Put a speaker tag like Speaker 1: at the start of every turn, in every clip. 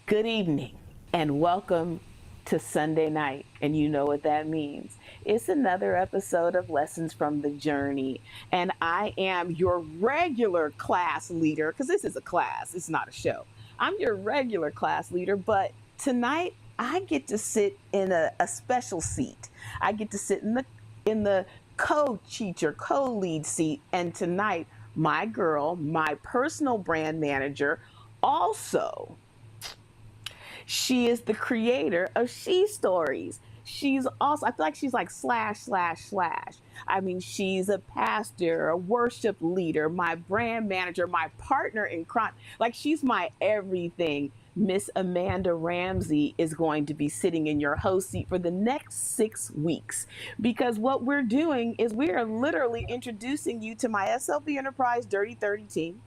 Speaker 1: Good evening and welcome to Sunday night. And you know what that means. It's another episode of Lessons from the Journey. And I am your regular class leader, because this is a class, it's not a show. I'm your regular class leader, but tonight I get to sit in a special seat. I get to sit in the co-teacher, co-lead seat. And tonight, my girl, my personal brand manager, also she is the creator of She Stories. She's also, I feel like she's like slash, slash, slash. I mean, she's a pastor, a worship leader, my brand manager, my partner in crime. Like, she's my everything. Miss Amanda Ramsey is going to be sitting in your host seat for the next 6 weeks because what we're doing is we are literally introducing you to my SLB Enterprise Dirty 30 team,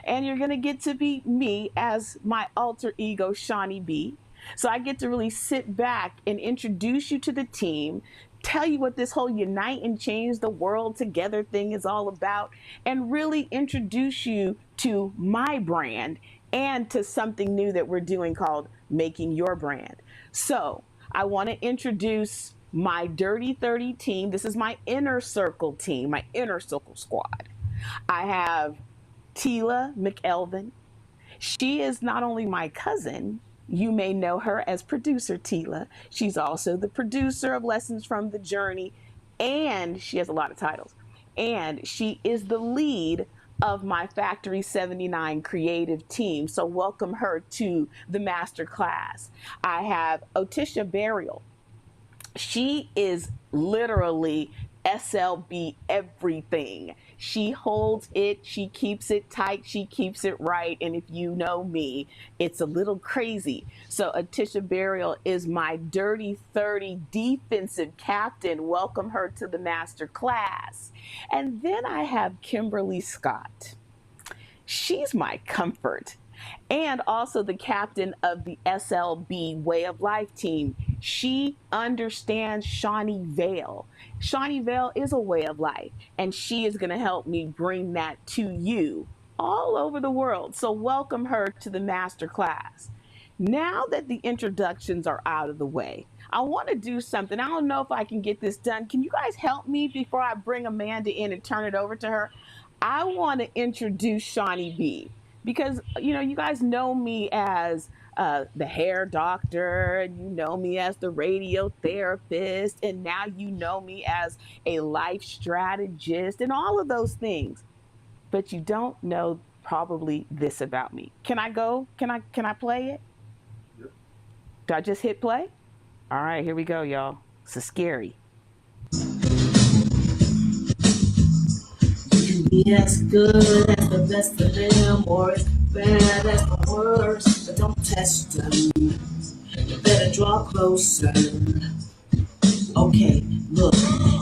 Speaker 1: and you're going to get to be me as my alter ego, Shawnee B. So I get to really sit back and introduce you to the team, tell you what this whole unite and change the world together thing is all about, and really introduce you to my brand and to something new that we're doing called Making Your Brand. So I want to introduce my Dirty 30 team. This is my inner circle team, my inner circle squad. I have Tila McElvin. She is not only my cousin, you may know her as producer Tila. She's also the producer of Lessons from the Journey, and she has a lot of titles. And she is the lead of my Factory 79 creative team. So welcome her to the master class. I have Otisha Burial. She is literally SLB everything. She holds it, she keeps it tight, she keeps it right. And if you know me, it's a little crazy. So Atisha Burial is my Dirty 30 defensive captain. Welcome her to the master class. And then I have Kimberly Scott. She's my comfort and also the captain of the SLB Way of Life team. She understands Shawnee Vale. Shawnee Vale is a way of life, and she is going to help me bring that to you all over the world. So, welcome her to the master class. Now that the introductions are out of the way, I want to do something. I don't know if I can get this done. Can you guys help me before I bring Amanda in and turn it over to her? I want to introduce Shawnee B because you guys know me as the hair doctor, and you know me as the radio therapist, and now you know me as a life strategist and all of those things. But you don't know probably this about me. Can I go? Can I play it? Do I just hit play? All right, here we go, y'all. This is scary. You can be as good as the best of them, or as bad as the worst, but don't test them. You better draw closer. Okay, look,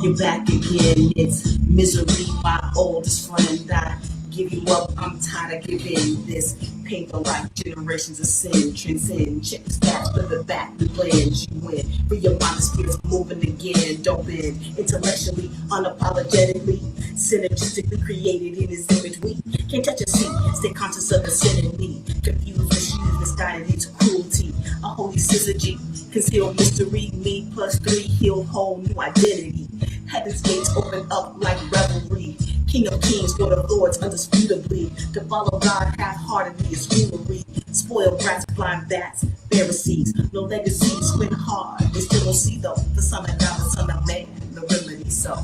Speaker 1: you're back again. It's misery, my oldest friend. I give you up, I'm tired of giving this paper like generations of sin. Transcend, check the stats, flip it back, the plans you win. For your mind and spirit's moving again. Don't bend intellectually, unapologetically, synergistically created in his image. We can't touch a seat, stay conscious of the sin in me. Confused, misused, misguided into cruelty. A holy syzygy, concealed mystery. Me plus three, healed whole new identity. Heaven's gates open up like revelry. King of kings, Lord of lords, undisputably. To follow God half-heartedly is foolery. Spoiled brats, blind bats, Pharisees. No legacy, squint hard. They still don't see though. The son of God, the son of man, the remedy. So,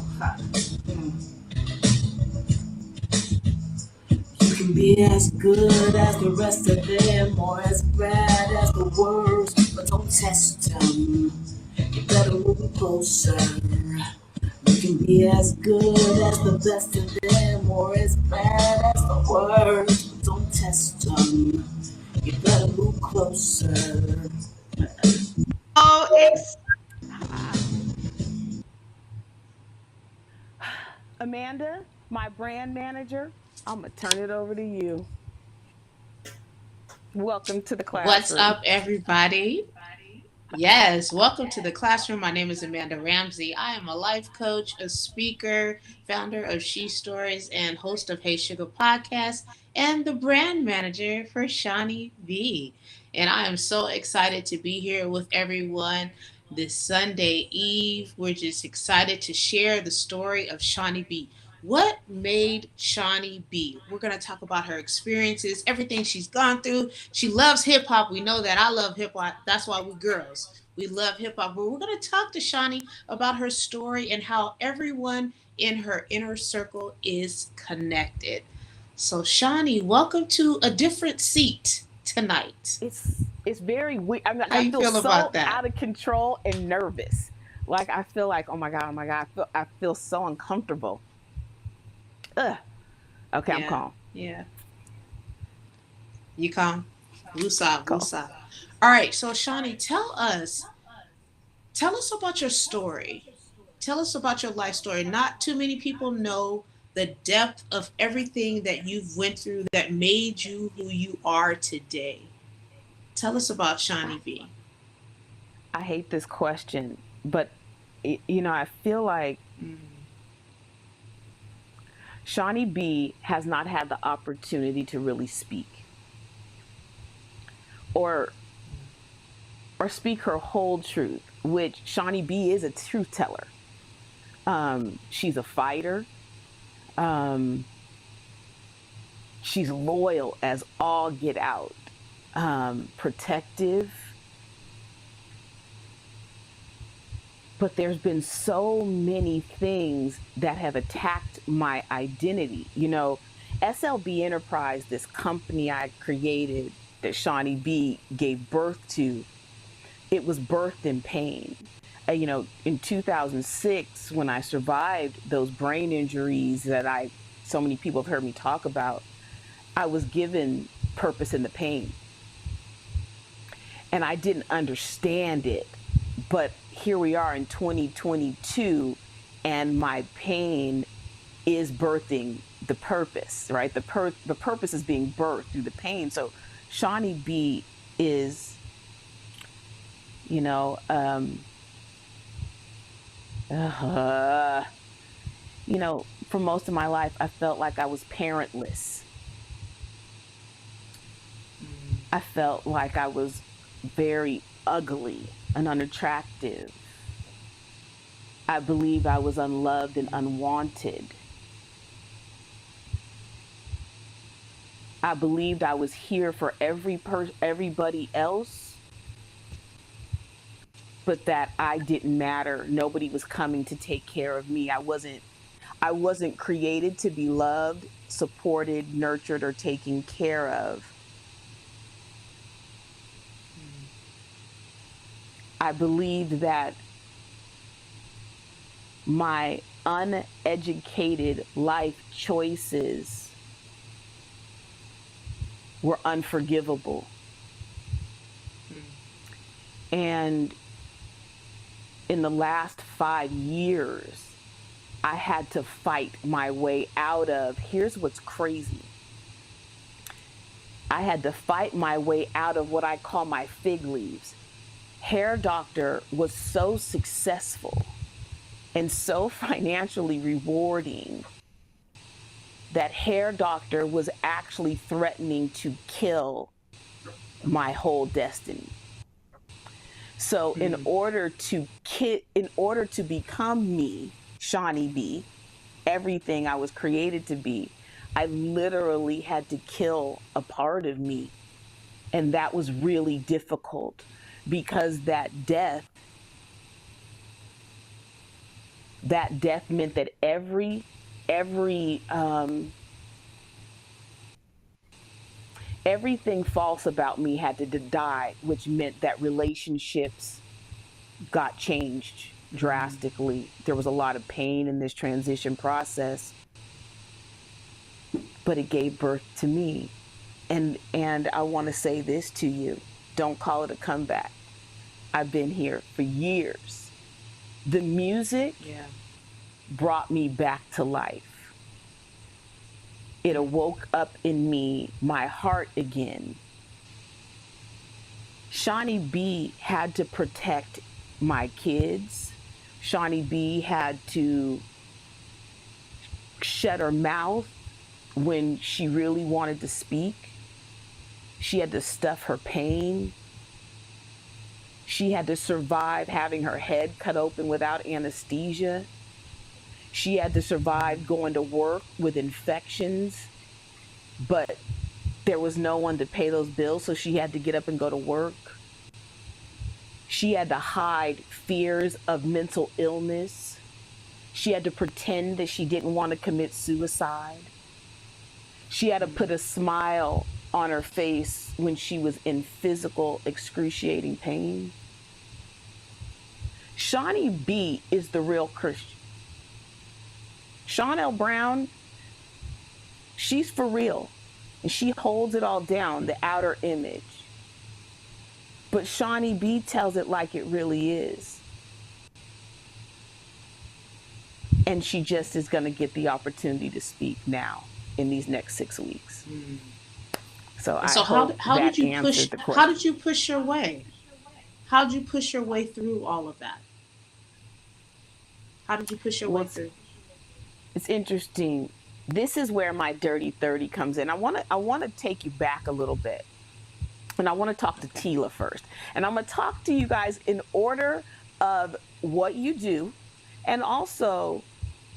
Speaker 1: you can be as good as the rest of them, or as bad as the worst, but don't test them. You better move closer. You can be as good as the best of them, or as bad as the worst, but don't test them. You better move closer.
Speaker 2: Oh,
Speaker 1: Amanda, my brand manager, I'm going to turn it over to you. Welcome to the
Speaker 2: what's
Speaker 1: classroom.
Speaker 2: up, everybody? Yes, welcome to the classroom. My name is Amanda Ramsey. I am a life coach, a speaker, founder of She Stories, and host of Hey Sugar Podcast, and the brand manager for Shawnee B. And I am so excited to be here with everyone this Sunday Eve. We're just excited to share the story of Shawnee B. What made Shawnee B? We're going to talk about her experiences, everything she's gone through. She loves hip hop. We know that. I love hip hop. That's why we girls. We love hip hop. But we're going to talk to Shawnee about her story and how everyone in her inner circle is connected. So, Shawnee, welcome to a different seat tonight.
Speaker 1: It's very weird. I mean,
Speaker 2: How
Speaker 1: I
Speaker 2: you
Speaker 1: feel
Speaker 2: feel about
Speaker 1: so
Speaker 2: that?
Speaker 1: out of control and nervous. Like I feel like, oh my god, I feel so uncomfortable. Ugh. Okay, I'm
Speaker 2: Yeah,
Speaker 1: calm.
Speaker 2: yeah. You calm? Wusa,
Speaker 1: Calm.
Speaker 2: wusa. All right, so Shawnee, tell us about your story. Tell us about your life story. Not too many people know the depth of everything that you've went through that made you who you are today. Tell us about Shawnee B.
Speaker 1: I hate this question, but I feel like
Speaker 2: Mm,
Speaker 1: Shawnee B has not had the opportunity to really speak or speak her whole truth, which Shawnee B is a truth teller. She's a fighter. Um, she's loyal as all get out. Protective. But there's been so many things that have attacked my identity. SLB Enterprise, this company I created that Shawnee B gave birth to, it was birthed in pain. In 2006, when I survived those brain injuries that so many people have heard me talk about, I was given purpose in the pain. And I didn't understand it. But here we are in 2022, and my pain is birthing the purpose, right? The purpose is being birthed through the pain. So Shawnee B is, you know, um, uh, for most of my life, I felt like I was parentless.
Speaker 2: mm,
Speaker 1: I felt like I was very ugly and unattractive. I believed I was unloved and unwanted. I believed I was here for everybody else, but that I didn't matter. Nobody was coming to take care of me. I wasn't created to be loved, supported, nurtured, or taken care of.
Speaker 2: mm,
Speaker 1: I believed that my uneducated life choices were unforgivable.
Speaker 2: mm,
Speaker 1: And in the last 5 years, I had to fight my way out of. Here's what's crazy. I had to fight my way out of what I call my fig leaves. Hair Doctor was so successful and so financially rewarding that Hair Doctor was actually threatening to kill my whole destiny. So
Speaker 2: mm,
Speaker 1: in order to become me, Shawnee B, everything I was created to be, I literally had to kill a part of me. And that was really difficult because that death meant that every everything false about me had to die, which meant that relationships got changed
Speaker 2: mm.
Speaker 1: drastically. There was a lot of pain in this transition process, but it gave birth to me. And I want to say this to you. Don't call it a comeback. I've been here for years. The music
Speaker 2: Yeah.
Speaker 1: brought me back to life. It awoke up in me my heart again. Shawnee B had to protect my kids. Shawnee B had to shut her mouth when she really wanted to speak. She had to stuff her pain. She had to survive having her head cut open without anesthesia. She had to survive going to work with infections, but there was no one to pay those bills, so she had to get up and go to work. She had to hide fears of mental illness. She had to pretend that she didn't want to commit suicide. She had to put a smile on her face when she was in physical, excruciating pain. Shawnee B is the real Christian. Shawnell Brown, she's for real. And she holds it all down, the outer image. But Shawnee B tells it like it really is. And she just is going to get the opportunity to speak now in these next 6 weeks. So
Speaker 2: how did you push your way? How did you push your way through all of that? How did you push your way through?
Speaker 1: It's interesting. This is where my dirty 30 comes in. I want to take you back a little bit. And I want to talk to Tila first. And I'm going to talk to you guys in order of what you do and also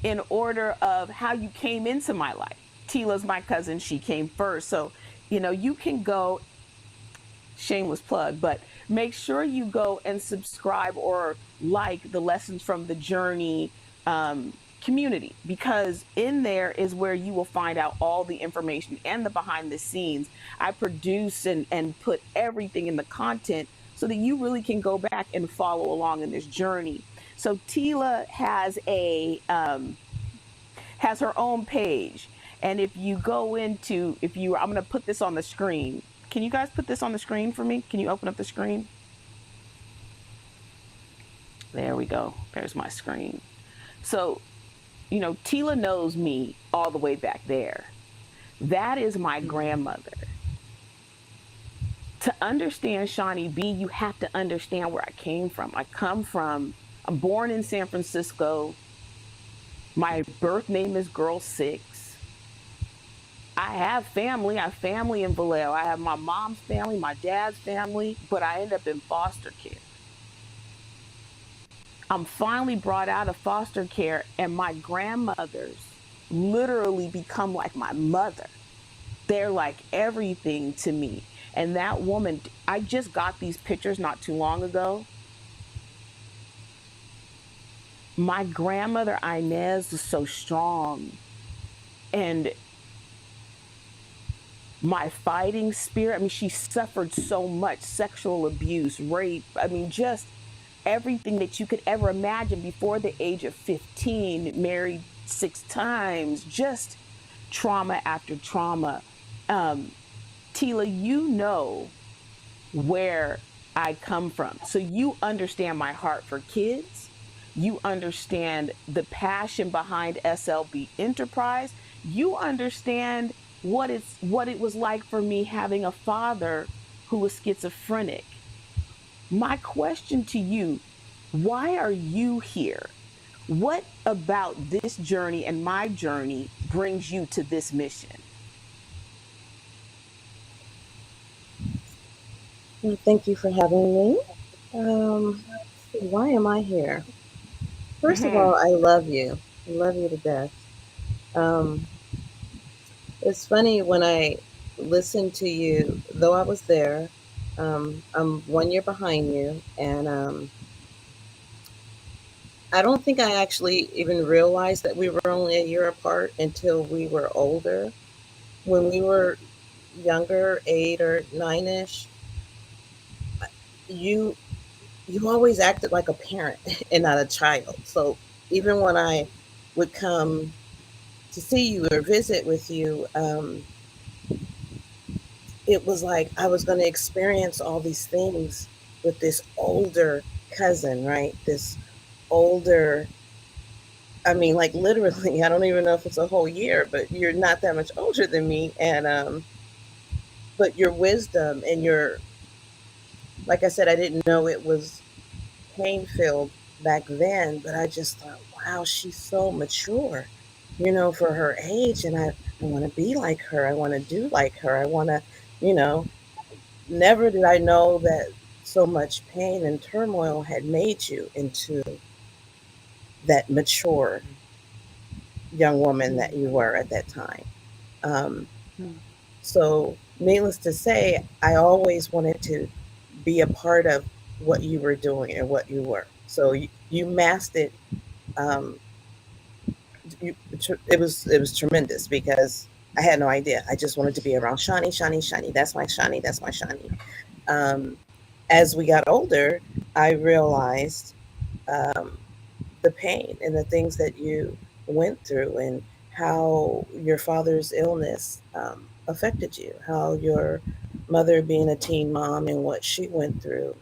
Speaker 1: in order of how you came into my life. Tila's my cousin. She came first. So, you can go, shameless plug, but make sure you go and subscribe or like the Lessons from the Journey community, because in there is where you will find out all the information and the behind the scenes. I produce and put everything in the content so that you really can go back and follow along in this journey. So Tila has has her own page, and if you go into I'm going to put this on the screen. Can you guys put this on the screen for me? Can you open up the screen? There we go. There's my screen. So Tila knows me all the way back there. That is my grandmother. To understand Shawnee B, you have to understand where I came from. I'm born in San Francisco. My birth name is Girl 6. I have family. I have family in Vallejo. I have my mom's family, my dad's family, but I end up in foster care. I'm finally brought out of foster care, and my grandmothers literally become like my mother. They're like everything to me. And that woman, I just got these pictures not too long ago. My grandmother Inez was so strong. And my fighting spirit, she suffered so much sexual abuse, rape, just everything that you could ever imagine before the age of 15, married 6 times, just trauma after trauma. Tila, you know where I come from. So you understand my heart for kids. You understand the passion behind SLB Enterprise. You understand what it was like for me having a father who was schizophrenic. My question to you, why are you here? What about this journey and my journey brings you to this mission?
Speaker 3: Well, thank you for having me. Why am I here? First of all, I love you. I love you to death. It's funny when I listen to you, though I was there. I'm 1 year behind you, and I don't think I actually even realized that we were only a year apart until we were older. When we were younger, 8 or 9ish, you always acted like a parent and not a child. So even when I would come to see you or visit with you, it was like I was going to experience all these things with this older cousin, right? This older, like literally, I don't even know if it's a whole year, but you're not that much older than me. And, but your wisdom and your like I said, I didn't know it was pain filled back then, but I just thought, wow, she's so mature, for her age. And I want to be like her. I want to do like her. I want to, you know, never did I know that so much pain and turmoil had made you into that mature young woman that you were at that time. Um,
Speaker 1: Mm.
Speaker 3: so, needless to say, I always wanted to be a part of what you were doing and what you were. So you masked it. Um, it was tremendous because I had no idea. I just wanted to be around Shani, Shani, Shani. That's my Shani. That's my Shani. Um, as we got older, I realized um, the pain and the things that you went through and how your father's illness affected you, how your mother being a teen mom and what she went through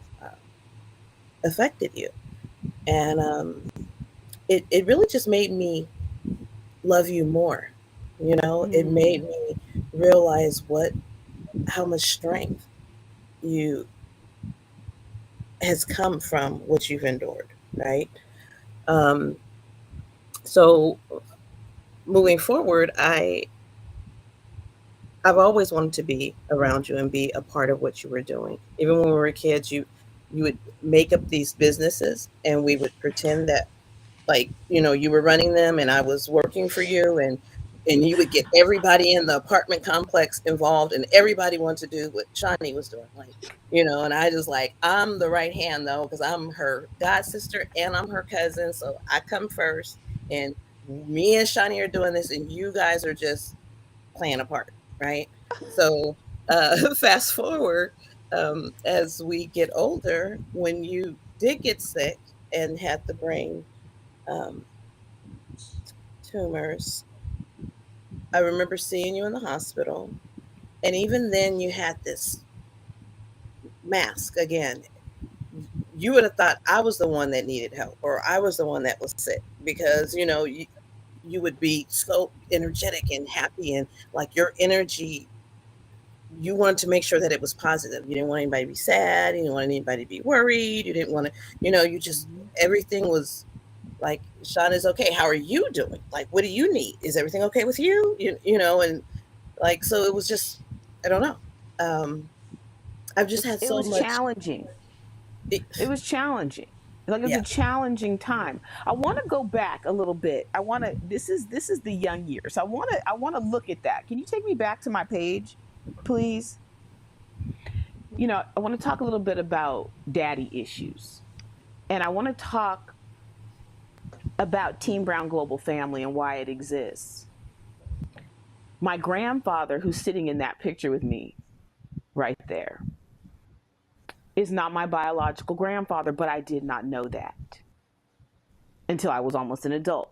Speaker 3: affected you. And it really just made me love you more. It made
Speaker 1: Mm.
Speaker 3: me realize how much strength you has come from what you've endured, right? Um, so moving forward, I've always wanted to be around you and be a part of what you were doing. Even when we were kids, you would make up these businesses, and we would pretend that, like, you were running them and I was working for you, and you would get everybody in the apartment complex involved, and everybody wanted to do what Shawnee was doing, like, and I just like, I'm the right hand though, because I'm her god sister and I'm her cousin, so I come first, and me and Shawnee are doing this, and you guys are just playing a part, right? So fast forward, as we get older, when you did get sick and had the brain um, tumors, I remember seeing you in the hospital. And even then, you had this mask again. You would have thought I was the one that needed help or I was the one that was sick because, you would be so energetic and happy, and like your energy, you wanted to make sure that it was positive. You didn't want anybody to be sad. You didn't want anybody to be worried. You didn't want to, you just, everything was like, Sean is okay. How are you doing? Like, what do you need? Is everything okay with you? And like, so it was just, I don't know. Um, I've just had
Speaker 1: It
Speaker 3: so
Speaker 1: was
Speaker 3: much.
Speaker 1: challenging.
Speaker 3: It,
Speaker 1: It was challenging. Like, it was
Speaker 3: yeah.
Speaker 1: a challenging time. I want to go back a little bit. I want to. This is the young years. I want to look at that. Can you take me back to my page, please? I want to talk a little bit about daddy issues, and I want to talk about Team Brown Global Family and why it exists. My grandfather, who's sitting in that picture with me right there, is not my biological grandfather, but I did not know that until I was almost an adult.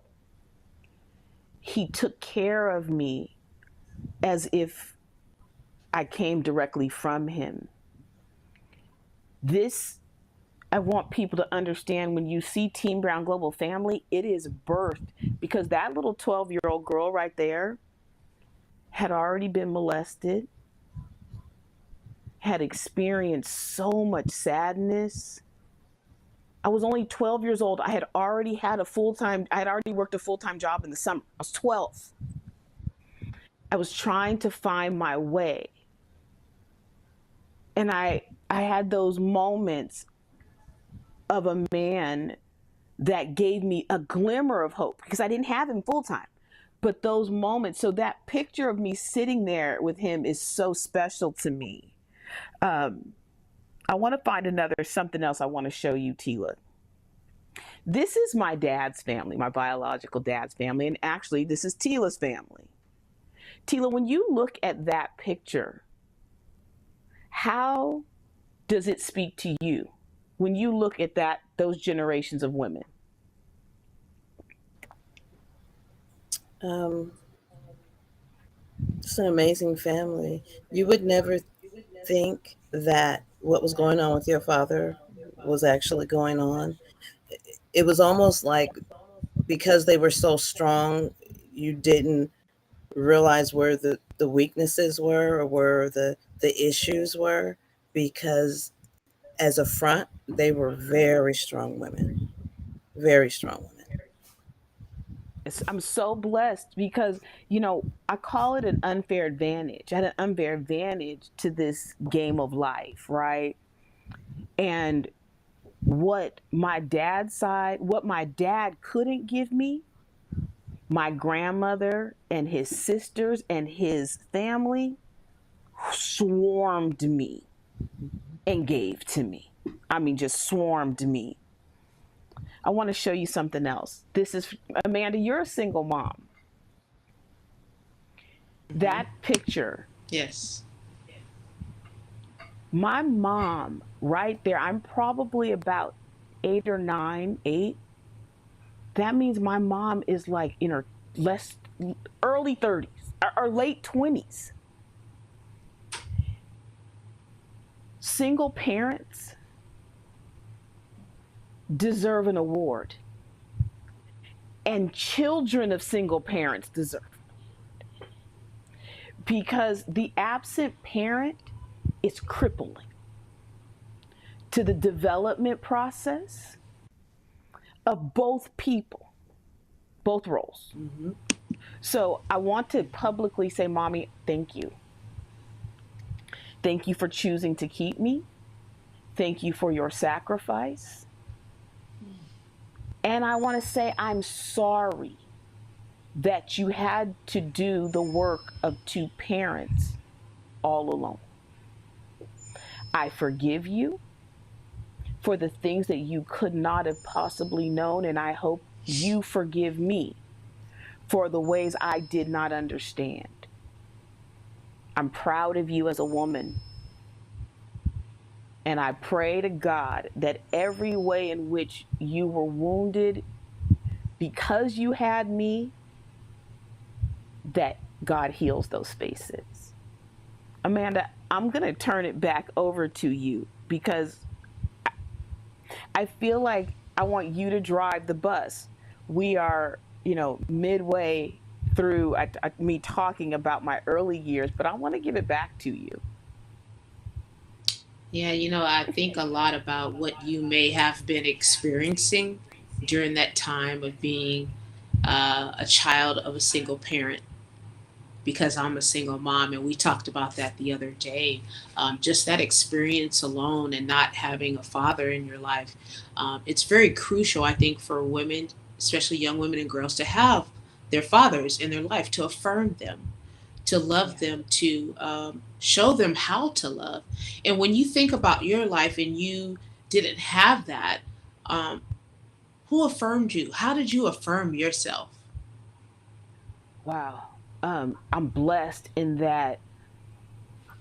Speaker 1: He took care of me as if I came directly from him. This, I want people to understand, when you see Team Brown Global Family, it is birthed because that little 12-year-old girl right there had already been molested, had experienced so much sadness. I was only 12 years old. I had already worked a full time job in the summer. I was 12. I was trying to find my way. And I had those moments of a man that gave me a glimmer of hope because I didn't have him full time. But those moments, so that picture of me sitting there with him is so special to me. Um, I want to find something else I want to show you, Tila. This is my dad's family, my biological dad's family, and actually, this is Tila's family. Tila, when you look at that picture, how does it speak to you when you look at those generations of women?
Speaker 3: Um, it's an amazing family. You would never think that what was going on with your father was actually going on. It was almost like, because they were so strong, you didn't realize where the weaknesses were or where the issues were, because as a front, they were very strong women, very strong women.
Speaker 1: I'm so blessed because, I call it an unfair advantage. I had an unfair advantage to this game of life, right? And what my dad couldn't give me, my grandmother and his sisters and his family swarmed me and gave to me. I mean, just swarmed me. I want to show you something else. This is, Amanda, you're a single mom. That picture.
Speaker 2: Yes.
Speaker 1: My mom, right there, I'm probably about 8 or 9, 8. That means my mom is like in her early 30s or late 20s. Single parents deserve an award. And children of single parents deserve it. Because the absent parent is crippling to the development process of both people, both roles.
Speaker 2: Mm-hmm.
Speaker 1: So I want to publicly say, Mommy, thank you. Thank you for choosing to keep me. Thank you for your sacrifice. And I want to say I'm sorry that you had to do the work of 2 parents all alone. I forgive you for the things that you could not have possibly known, and I hope you forgive me for the ways I did not understand. I'm proud of you as a woman. And I pray to God that every way in which you were wounded because you had me, that God heals those spaces. Amanda, I'm going to turn it back over to you because I feel like I want you to drive the bus. We are, midway through me talking about my early years, but I want to give it back to you.
Speaker 2: Yeah, I think a lot about what you may have been experiencing during that time of being a child of a single parent, because I'm a single mom, and we talked about that the other day. Just that experience alone and not having a father in your life, it's very crucial, I think, for women, especially young women and girls, to have their fathers in their life to affirm them, to love them, to show them how to love. And when you think about your life and you didn't have that, um, who affirmed you? How did you affirm yourself?
Speaker 1: Wow. I'm blessed in that,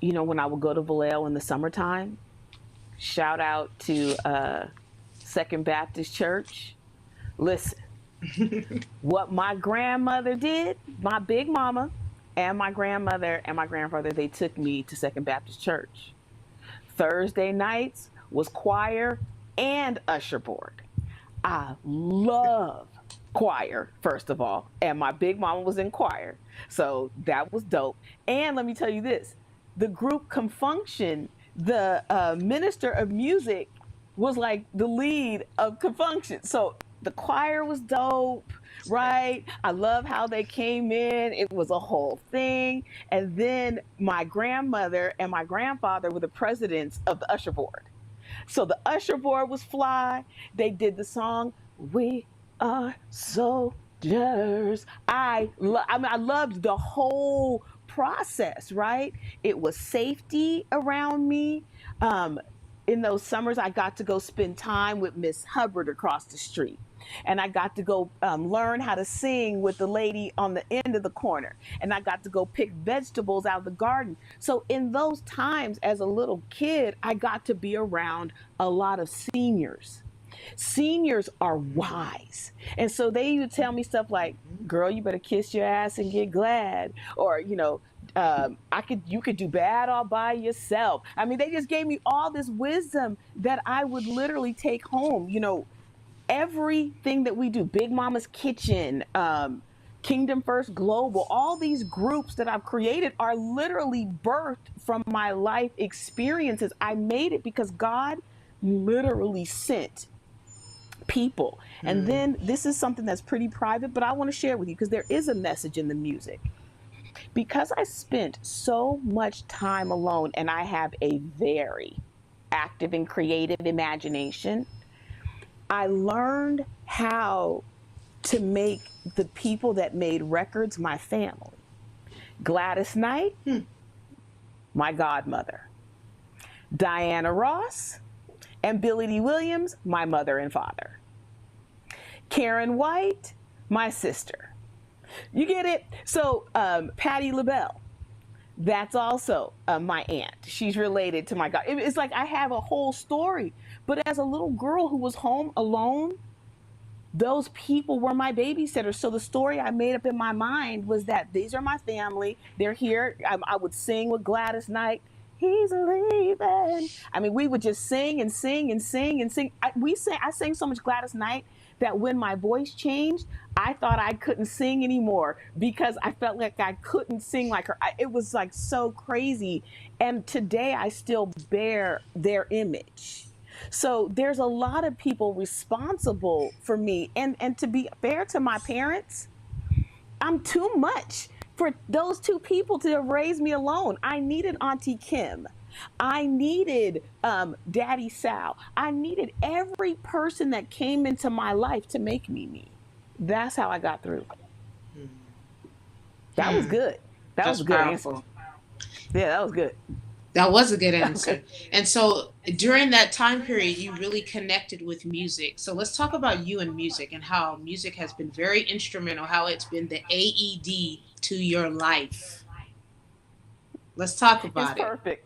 Speaker 1: when I would go to Vallejo in the summertime, shout out to Second Baptist Church. Listen, what my grandmother did, my big mama and my grandmother and my grandfather, they took me to Second Baptist Church. Thursday nights was choir and usher board. I love choir, first of all, and my big mama was in choir, so that was dope. And let me tell you this, the group Confunction, the minister of music was like the lead of Confunction, so the choir was dope, right? I love how they came in. It was a whole thing. And then my grandmother and my grandfather were the presidents of the usher board. So the usher board was fly. They did the song, "We Are Soldiers." I loved the whole process, right? It was safety around me. Um, in those summers, I got to go spend time with Miss Hubbard across the street. And I got to go learn how to sing with the lady on the end of the corner. And I got to go pick vegetables out of the garden. So in those times as a little kid, I got to be around a lot of seniors. Seniors are wise. And so they would tell me stuff like, "Girl, you better kiss your ass and get glad." Or, you could do bad all by yourself. I mean, they just gave me all this wisdom that I would literally take home. Everything that we do, Big Mama's Kitchen, Kingdom First Global, all these groups that I've created are literally birthed from my life experiences. I made it because God literally sent people. And then this is something that's pretty private, but I want to share with you because there is a message in the music. Because I spent so much time alone and I have a very active and creative imagination, I learned how to make the people that made records my family. Gladys Knight, my godmother. Diana Ross and Billy Dee Williams, my mother and father. Karen White, my sister. You get it? So Patti LaBelle, that's also my aunt. She's related to my god. It's like I have a whole story. But as a little girl who was home alone, those people were my babysitters. So the story I made up in my mind was that these are my family. They're here. I would sing with Gladys Knight. He's leaving. I mean, we would just sing and sing and sing and sing. I sang so much Gladys Knight that when my voice changed, I thought I couldn't sing anymore because I felt like I couldn't sing like her. It was like so crazy. And today I still bear their image. So there's a lot of people responsible for me. And to be fair to my parents, I'm too much for those two people to have raised me alone. I needed Auntie Kim. I needed Daddy Sal. I needed every person that came into my life to make me me. That's how I got through. That was good. That was a good
Speaker 2: powerful
Speaker 1: answer. Yeah, that was good.
Speaker 2: That was a good answer. And so during that time period, you really connected with music. So let's talk about you and music and how music has been very instrumental, how it's been the AED to your life. Let's talk about
Speaker 1: It's perfect.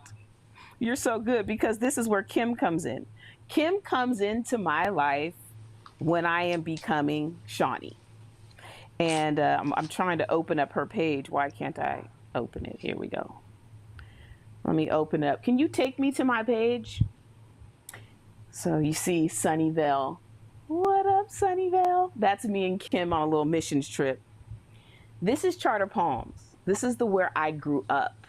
Speaker 1: You're so good because this is where Kim comes in. Kim comes into my life when I am becoming Shawnee. And I'm trying to open up her page. Why can't I open it? Here we go. Let me open it up. Can you take me to my page? So you see Sunnyvale. What up, Sunnyvale? That's me and Kim on a little missions trip. This is Charter Palms. This is where I grew up.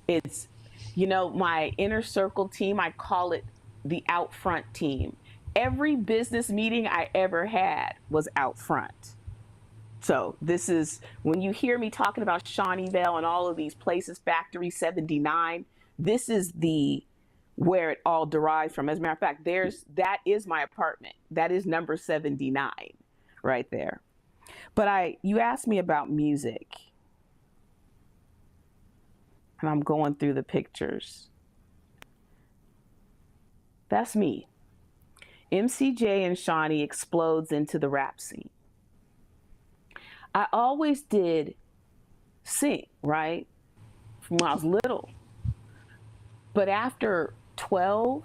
Speaker 1: It's, my inner circle team, I call it the out front team. Every business meeting I ever had was out front. So this is, when you hear me talking about Shawneeville and all of these places, Factory 79, this is where it all derives from. As a matter of fact, that is my apartment. That is number 79 right there. But you asked me about music. And I'm going through the pictures. That's me. MCJ and Shawnee explodes into the rap scene. I always did sing, right? From when I was little. But after 12,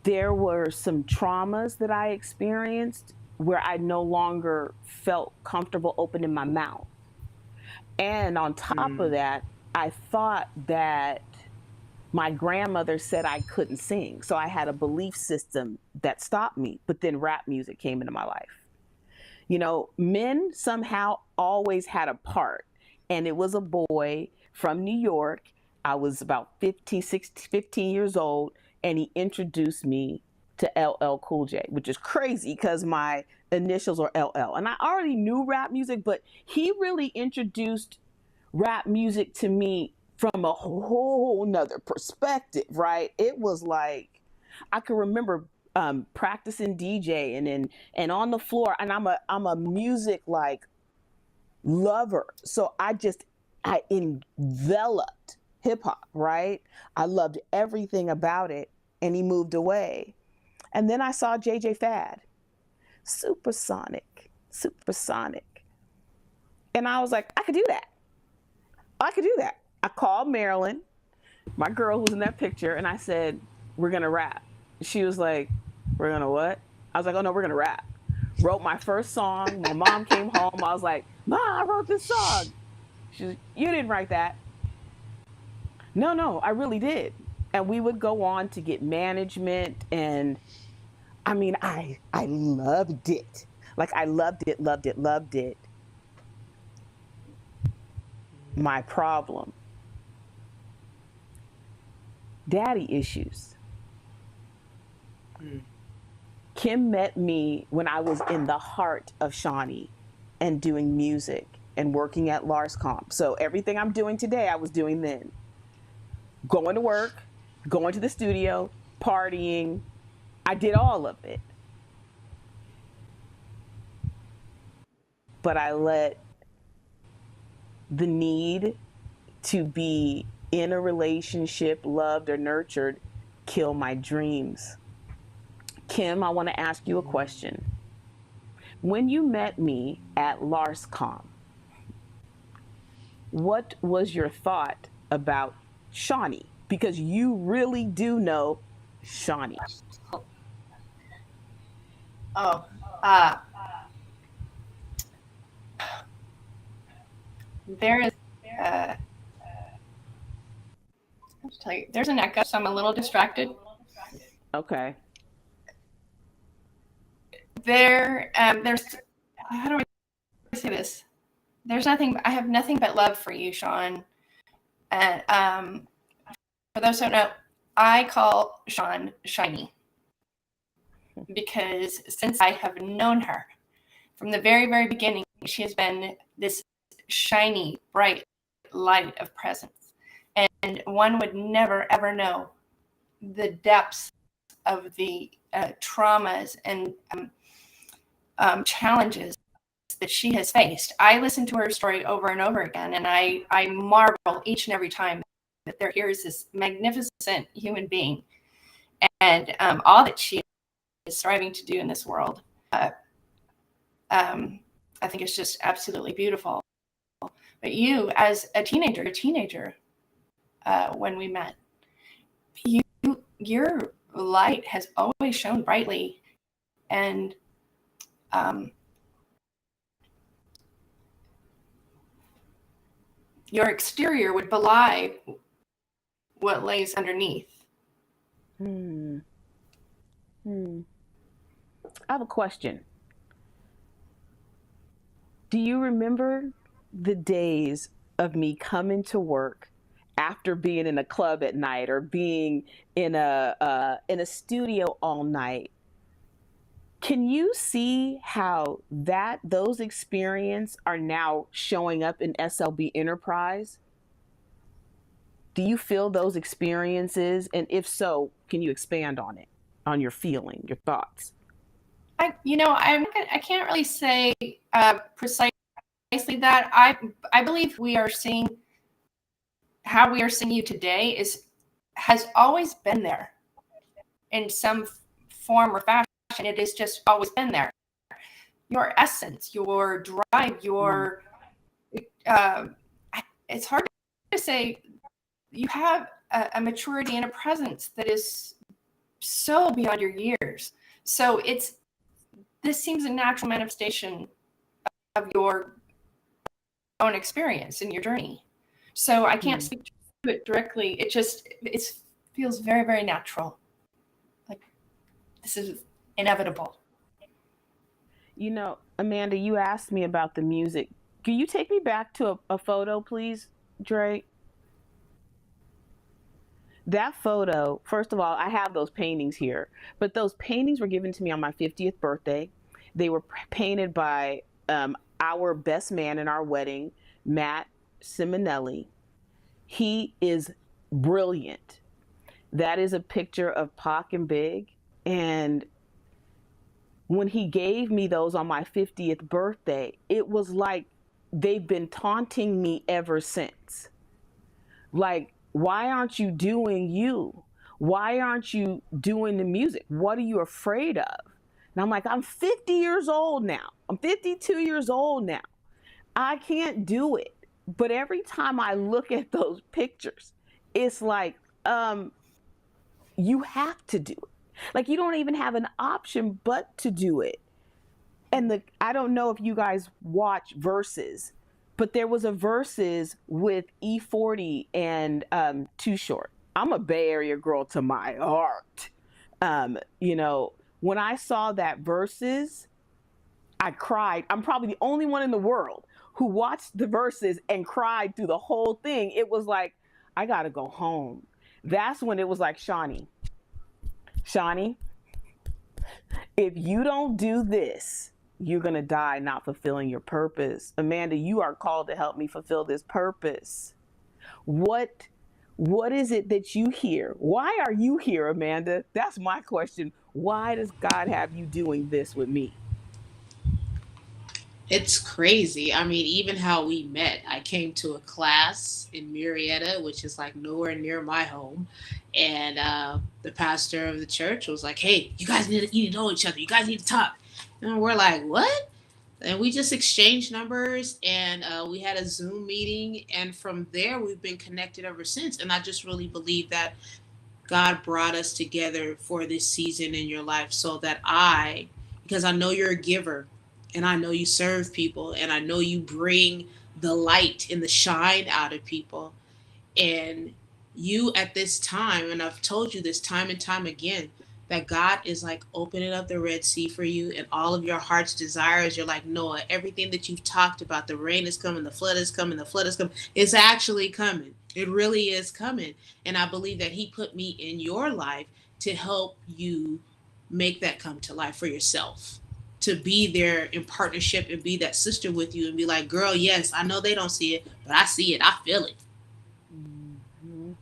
Speaker 1: there were some traumas that I experienced where I no longer felt comfortable opening my mouth. And on top of that, I thought that my grandmother said I couldn't sing. So I had a belief system that stopped me. But then rap music came into my life. Men somehow always had a part. And it was a boy from New York. I was about 15 years old. And he introduced me to LL Cool J, which is crazy because my initials are LL. And I already knew rap music, but he really introduced rap music to me from a whole nother perspective, right? It was like, I can remember practicing DJ and on the floor, and I'm a music like lover. So I enveloped hip hop, right? I loved everything about it, and he moved away. And then I saw JJ Fad, supersonic. And I was like, I could do that. I called Marilyn, my girl who was in that picture, and I said, we're going to rap. She was like, we're going to what? I was like, oh no, we're going to rap. Wrote my first song. My mom came home. I was like, Mom, I wrote this song. She was like, you didn't write that. No, I really did. And we would go on to get management. And I mean, I loved it. Like I loved it. My problem, daddy issues. Kim met me when I was in the heart of Shawnee and doing music and working at Lars Comp. So everything I'm doing today, I was doing then. Going to work, going to the studio, partying. I did all of it. But I let the need to be in a relationship, loved or nurtured, kill my dreams. Kim, I want to ask you a question. When you met me at Larscom, what was your thought about Shawnee? Because you really do know Shawnee.
Speaker 4: Oh, there is, I'll tell you, there's an echo, so I'm a little distracted.
Speaker 1: Okay.
Speaker 4: There's, how do I say this? I have nothing but love for you, Sean. And for those who don't know, I call Sean Shiny because since I have known her from the very, very beginning, she has been this shiny, bright light of presence. And one would never, ever know the depths of the traumas and challenges that she has faced. I listen to her story over and over again, and I marvel each and every time that here is this magnificent human being and all that she is striving to do in this world. I think it's just absolutely beautiful. But you, as a teenager, when we met, your light has always shone brightly, and your exterior would belie what lays underneath.
Speaker 1: I have a question. Do you remember the days of me coming to work after being in a club at night or being in a studio all night? Can you see how those experiences are now showing up in SLB Enterprise? Do you feel those experiences? And if so, can you expand on it, on your feeling, your thoughts?
Speaker 4: I can't really say precisely that. I believe we are seeing how we are seeing you today has always been there in some form or fashion. It has just always been there. Your essence, your drive, it's hard to say. You have a maturity and a presence that is so beyond your years. So this seems a natural manifestation of your own experience in your journey. So I can't speak to it directly. It feels very, very natural. Like this is inevitable.
Speaker 1: You know, Amanda, you asked me about the music. Can you take me back to a photo, please, Dre? That photo, first of all, I have those paintings here, but those paintings were given to me on my 50th birthday. They were painted by our best man in our wedding, Matt Simonelli. He is brilliant. That is a picture of Pac and Big. And when he gave me those on my 50th birthday, it was like they've been taunting me ever since. Like, why aren't you doing you? Why aren't you doing the music? What are you afraid of? And I'm like, I'm 50 years old now. I'm 52 years old now. I can't do it. But every time I look at those pictures, it's like, you have to do it. Like, you don't even have an option but to do it. And I don't know if you guys watch Versus, but there was a Versus with E40 and Too Short. I'm a Bay Area girl to my heart. When I saw that Versus, I cried. I'm probably the only one in the world who watched the Versus and cried through the whole thing. It was like, I gotta go home. That's when it was like, Shawnee, If you don't do this, you're going to die not fulfilling your purpose. Amanda, you are called to help me fulfill this purpose. What is it that you hear? Why are you here, Amanda? That's my question. Why does God have you doing this with me?
Speaker 2: It's crazy. I mean, even how we met. I came to a class in Marietta, which is like nowhere near my home, and the pastor of the church was like, "Hey, you need to know each other. You guys need to talk." And we're like, "What?" And we just exchanged numbers, and we had a Zoom meeting, and from there we've been connected ever since. And I just really believe that God brought us together for this season in your life so that because I know you're a giver and I know you serve people and I know you bring the light and the shine out of people. And you at this time, and I've told you this time and time again, that God is like opening up the Red Sea for you and all of your heart's desires. You're like, Noah, everything that you've talked about, the rain is coming, the flood is coming, the flood is coming. It's actually coming. It really is coming. And I believe that He put me in your life to help you make that come to life for yourself. To be there in partnership and be that sister with you and be like, girl, yes, I know they don't see it, but I see it. I feel it.
Speaker 1: Mhm.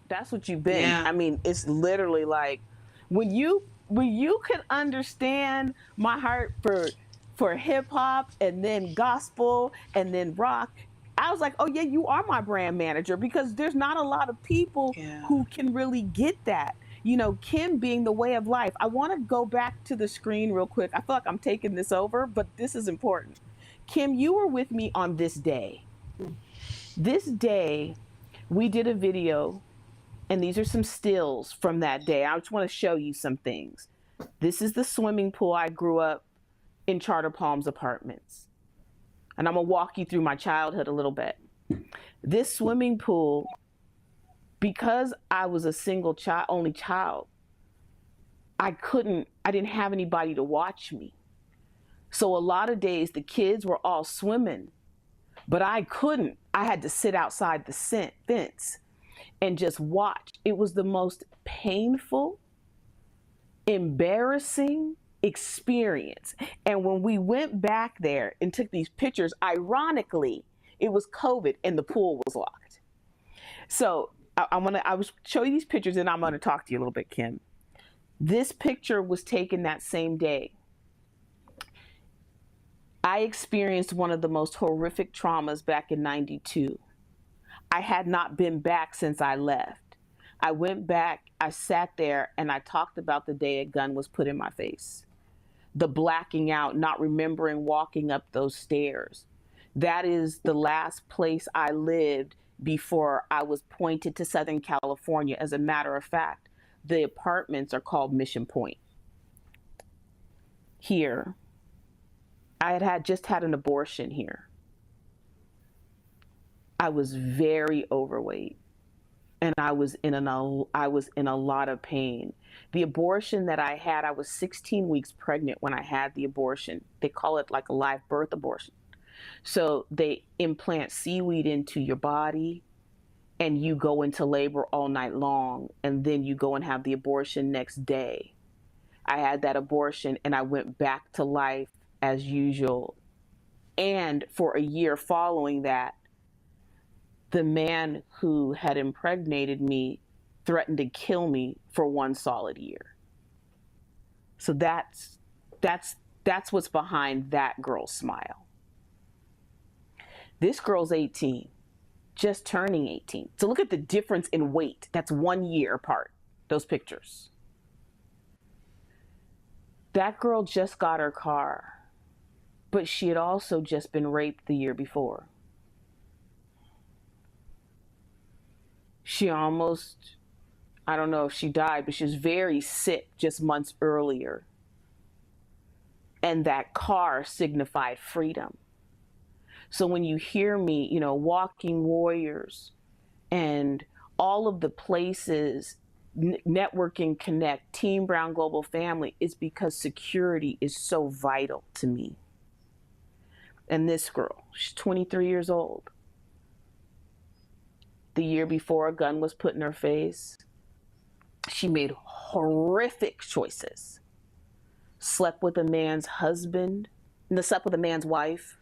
Speaker 1: That's what you've been.
Speaker 2: Yeah.
Speaker 1: I mean, it's literally like when you could understand my heart for hip hop and then gospel and then rock. I was like, oh yeah, you are my brand manager, because there's not a lot of people
Speaker 2: Yeah.
Speaker 1: who can really get that. You know, Kim being the way of life. I want to go back to the screen real quick. I feel like I'm taking this over, but this is important. Kim, you were with me on this day. This day, we did a video, and these are some stills from that day. I just want to show you some things. This is the swimming pool I grew up in Charter Palms Apartments. And I'm going to walk you through my childhood a little bit. This swimming pool, because I was a only child, I didn't have anybody to watch me. So a lot of days the kids were all swimming, but I couldn't. I had to sit outside the fence and just watch. It was the most painful, embarrassing experience. And when we went back there and took these pictures, ironically, it was COVID and the pool was locked. So I will show you these pictures, and I'm gonna talk to you a little bit, Kim. This picture was taken that same day. I experienced one of the most horrific traumas back in '92. I had not been back since I left. I went back, I sat there, and I talked about the day a gun was put in my face. The blacking out, not remembering walking up those stairs. That is the last place I lived before I was pointed to Southern California. As a matter of fact, the apartments are called Mission Point. Here, I had just had an abortion here. I was very overweight, and I was in a lot of pain. The abortion that I had, I was 16 weeks pregnant when I had the abortion. They call it like a live birth abortion. So they implant seaweed into your body, and you go into labor all night long, and then you go and have the abortion next day. I had that abortion and I went back to life as usual. And for a year following that, the man who had impregnated me threatened to kill me for 1 solid year. So that's what's behind that girl's smile. This girl's 18, just turning 18. So look at the difference in weight. That's 1 year apart, those pictures. That girl just got her car, but she had also just been raped the year before. She almost, I don't know if she died, but she was very sick just months earlier. And that car signified freedom. So when you hear me, Walking Warriors and all of the places, Networking Connect, Team Brown Global Family, is because security is so vital to me. And this girl, she's 23 years old. The year before a gun was put in her face, she made horrific choices. slept with a man's husband, slept with a man's wife,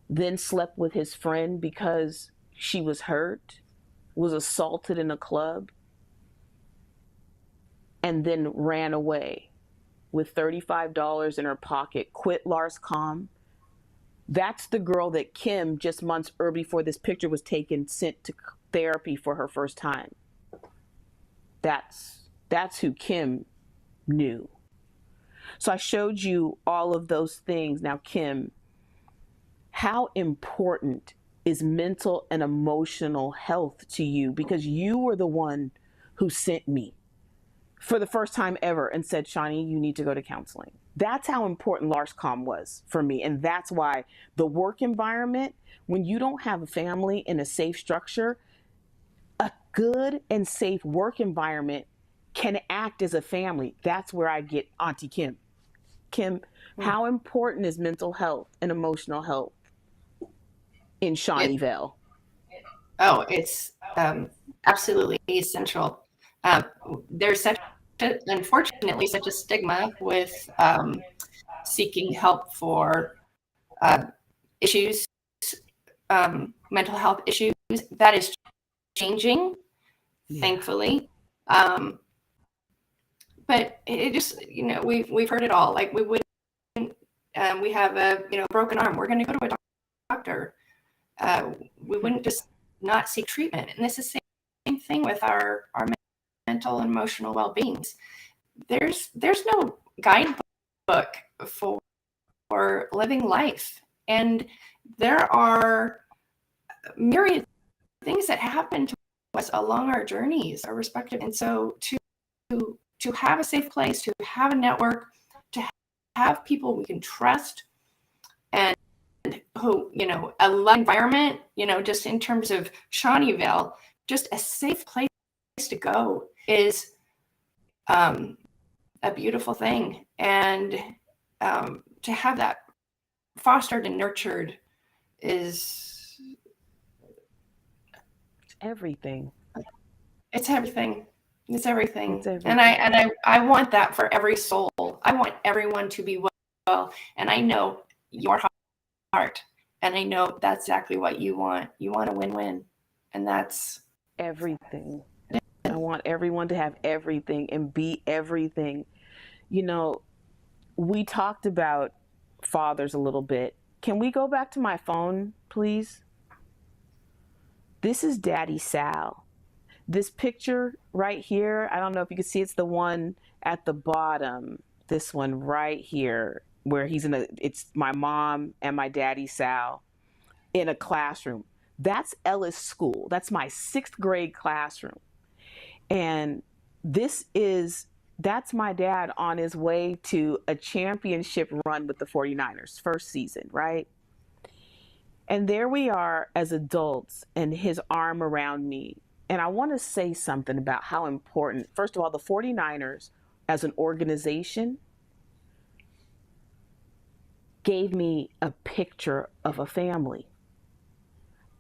Speaker 1: then slept with his friend because she was hurt, was assaulted in a club, and then ran away with $35 in her pocket, quit Lars.com. That's the girl that Kim, just months earlier before this picture was taken, sent to therapy for her first time. That's who Kim knew. So I showed you all of those things. Now, Kim, how important is mental and emotional health to you? Because you were the one who sent me for the first time ever and said, Shani, you need to go to counseling. That's how important Lars.com was for me. And that's why the work environment, when you don't have a family in a safe structure, a good and safe work environment can act as a family. That's where I get Auntie Kim. Kim, how important is mental health and emotional health in Shawneeville?
Speaker 4: It's absolutely essential. There's unfortunately such a stigma with seeking help for issues, mental health issues. That is changing, thankfully. But it just, we've heard it all. Like we wouldn't, we have a broken arm, we're going to go to a doctor. We wouldn't just not seek treatment. And this is the same thing with our mental and emotional well-beings. There's no guidebook for living life, and there are myriad things that happen to us along our journeys, our respective. And so to have a safe place, to have a network, to have people we can trust, and who, a loving environment, just in terms of Shawneeville, just a safe place to go is a beautiful thing. And to have that fostered and nurtured is
Speaker 1: everything.
Speaker 4: It's everything. It's everything. And I want that for every soul. I want everyone to be well. And I know your heart. And I know that's exactly what you want. You want a win-win. And that's
Speaker 1: everything. I want everyone to have everything and be everything. We talked about fathers a little bit. Can we go back to my phone, please? This is Daddy Sal. This picture right here, I don't know if you can see, it's the one at the bottom. This one right here, where it's my mom and my daddy Sal in a classroom. That's Ellis School. That's my 6th grade classroom. And that's my dad on his way to a championship run with the 49ers, first season, right? And there we are as adults and his arm around me. And I want to say something about how important, first of all, the 49ers as an organization gave me a picture of a family.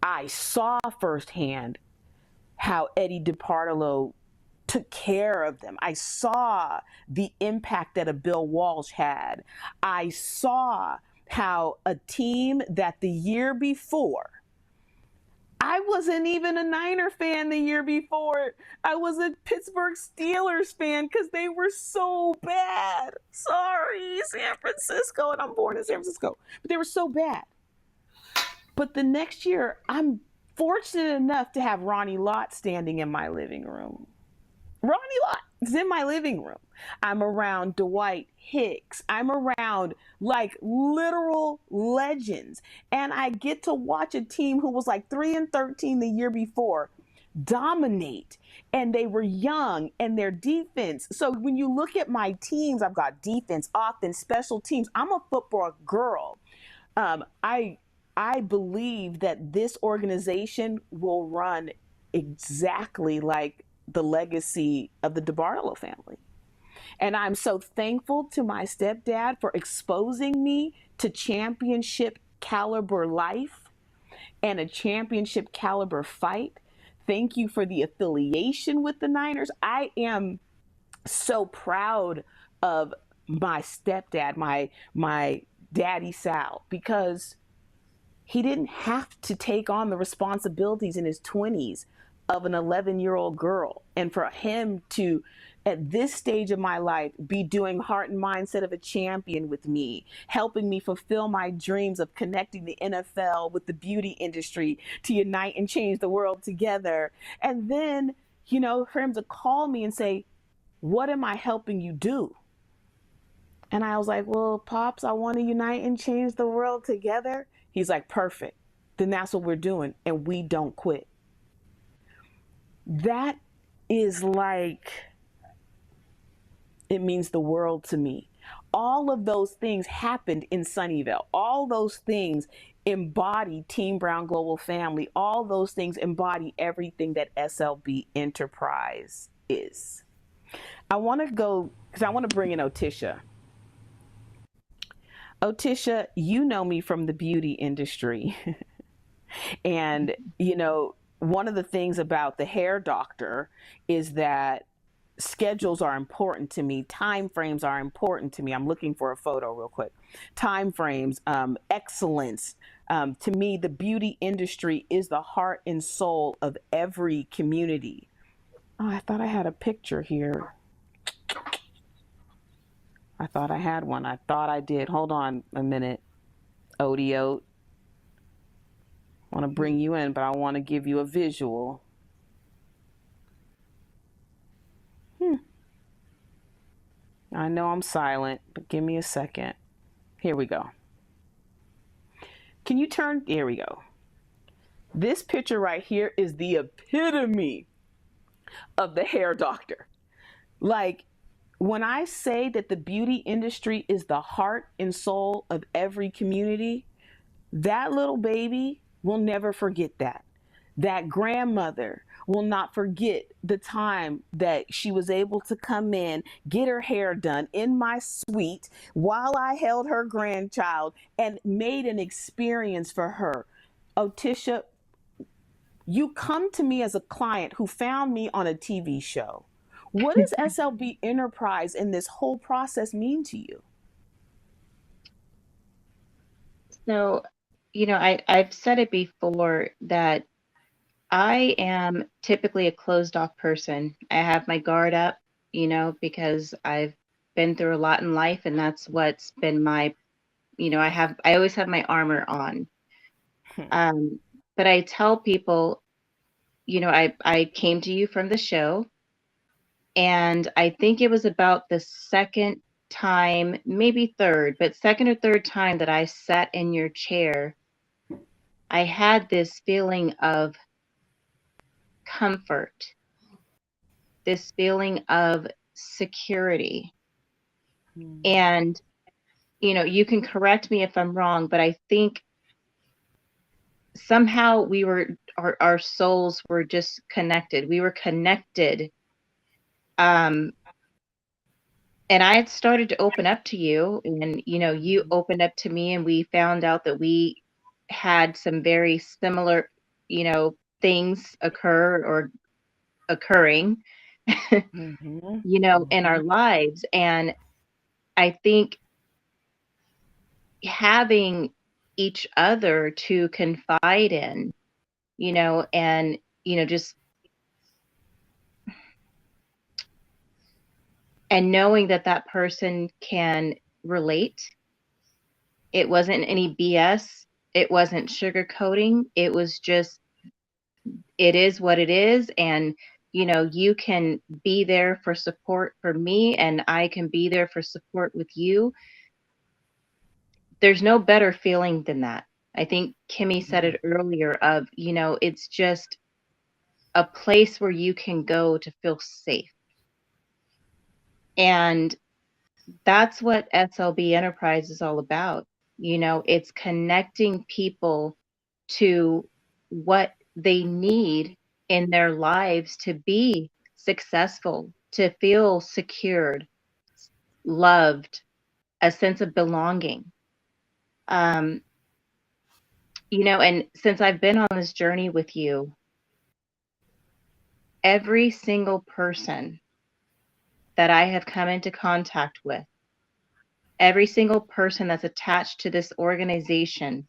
Speaker 1: I saw firsthand how Eddie DeBartolo took care of them. I saw the impact that a Bill Walsh had. I saw how a team that the year before, I wasn't even a Niner fan the year before. I was a Pittsburgh Steelers fan because they were so bad. Sorry, San Francisco, and I'm born in San Francisco. But they were so bad. But the next year, I'm fortunate enough to have Ronnie Lott standing in my living room. Ronnie Lott is in my living room. I'm around Dwight Hicks. I'm around like literal legends. And I get to watch a team who was like 3-13 the year before dominate. And they were young, and their defense. So when you look at my teams, I've got defense, offense, special teams. I'm a football girl. I believe that this organization will run exactly like the legacy of the DeBartolo family. And I'm so thankful to my stepdad for exposing me to championship caliber life and a championship caliber fight. Thank you for the affiliation with the Niners. I am so proud of my stepdad, my daddy Sal, because he didn't have to take on the responsibilities in his 20s of an 11-year-old girl. And for him to, at this stage of my life, be doing heart and mindset of a champion with me, helping me fulfill my dreams of connecting the NFL with the beauty industry to unite and change the world together. And then, for him to call me and say, what am I helping you do? And I was like, well, Pops, I want to unite and change the world together. He's like, perfect. Then that's what we're doing. And we don't quit. That is like, it means the world to me. All of those things happened in Sunnyvale. All those things embody Team Brown Global Family. All those things embody everything that SLB Enterprise is. I want to go, because I want to bring in Otisha. Otisha, you know me from the beauty industry. And, one of the things about the hair doctor is that schedules are important to me. Time frames are important to me. I'm looking for a photo real quick. Time frames, excellence. To me, the beauty industry is the heart and soul of every community. Oh, I thought I had a picture here. I thought I had one. I thought I did. Hold on a minute. Odio. I want to bring you in, but I want to give you a visual. I know I'm silent, but give me a second. Here we go. Can you turn? Here we go. This picture right here is the epitome of the hair doctor. Like, when I say that the beauty industry is the heart and soul of every community, that little baby will never forget that. That grandmother will not forget the time that she was able to come in, get her hair done in my suite while I held her grandchild and made an experience for her. Otisha, you come to me as a client who found me on a TV show. What does SLB Enterprise and this whole process mean to you?
Speaker 5: So, I've said it before that I am typically a closed off person. I have my guard up, because I've been through a lot in life, and that's what's been my, I always have my armor on. But I tell people, I came to you from the show, and I think it was about the second time, maybe third, but second or third time that I sat in your chair, I had this feeling of comfort, this feeling of security. And, you can correct me if I'm wrong, but I think somehow our souls were just connected. We were connected. And I had started to open up to you, and, you opened up to me, and we found out that we had some very similar, things occurring, in our lives. And I think having each other to confide in, and, just, and knowing that person can relate. It wasn't any BS. It wasn't sugarcoating. It was just, it is what it is. And, you can be there for support for me, and I can be there for support with you. There's no better feeling than that. I think Kimmy said it earlier of, it's just a place where you can go to feel safe. And that's what SLB Enterprise is all about. It's connecting people to what they need in their lives to be successful, to feel secured, loved, a sense of belonging. And since I've been on this journey with you, every single person that I have come into contact with, every single person that's attached to this organization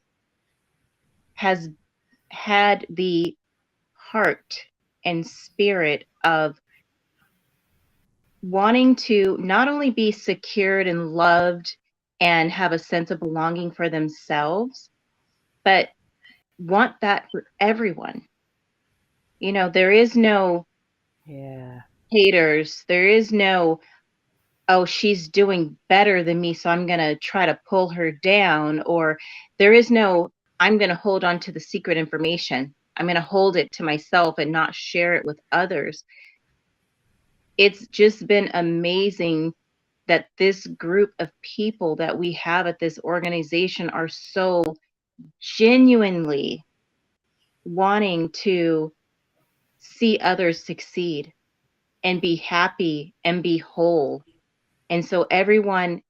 Speaker 5: has had the heart and spirit of wanting to not only be secured and loved and have a sense of belonging for themselves, but want that for everyone. You know, there is no
Speaker 1: Yeah.
Speaker 5: haters. There is no, oh, she's doing better than me, so I'm going to try to pull her down. Or there is no, I'm going to hold on to the secret information. I'm going to hold it to myself and not share it with others. It's just been amazing that this group of people that we have at this organization are so genuinely wanting to see others succeed and be happy and be whole. And so everyone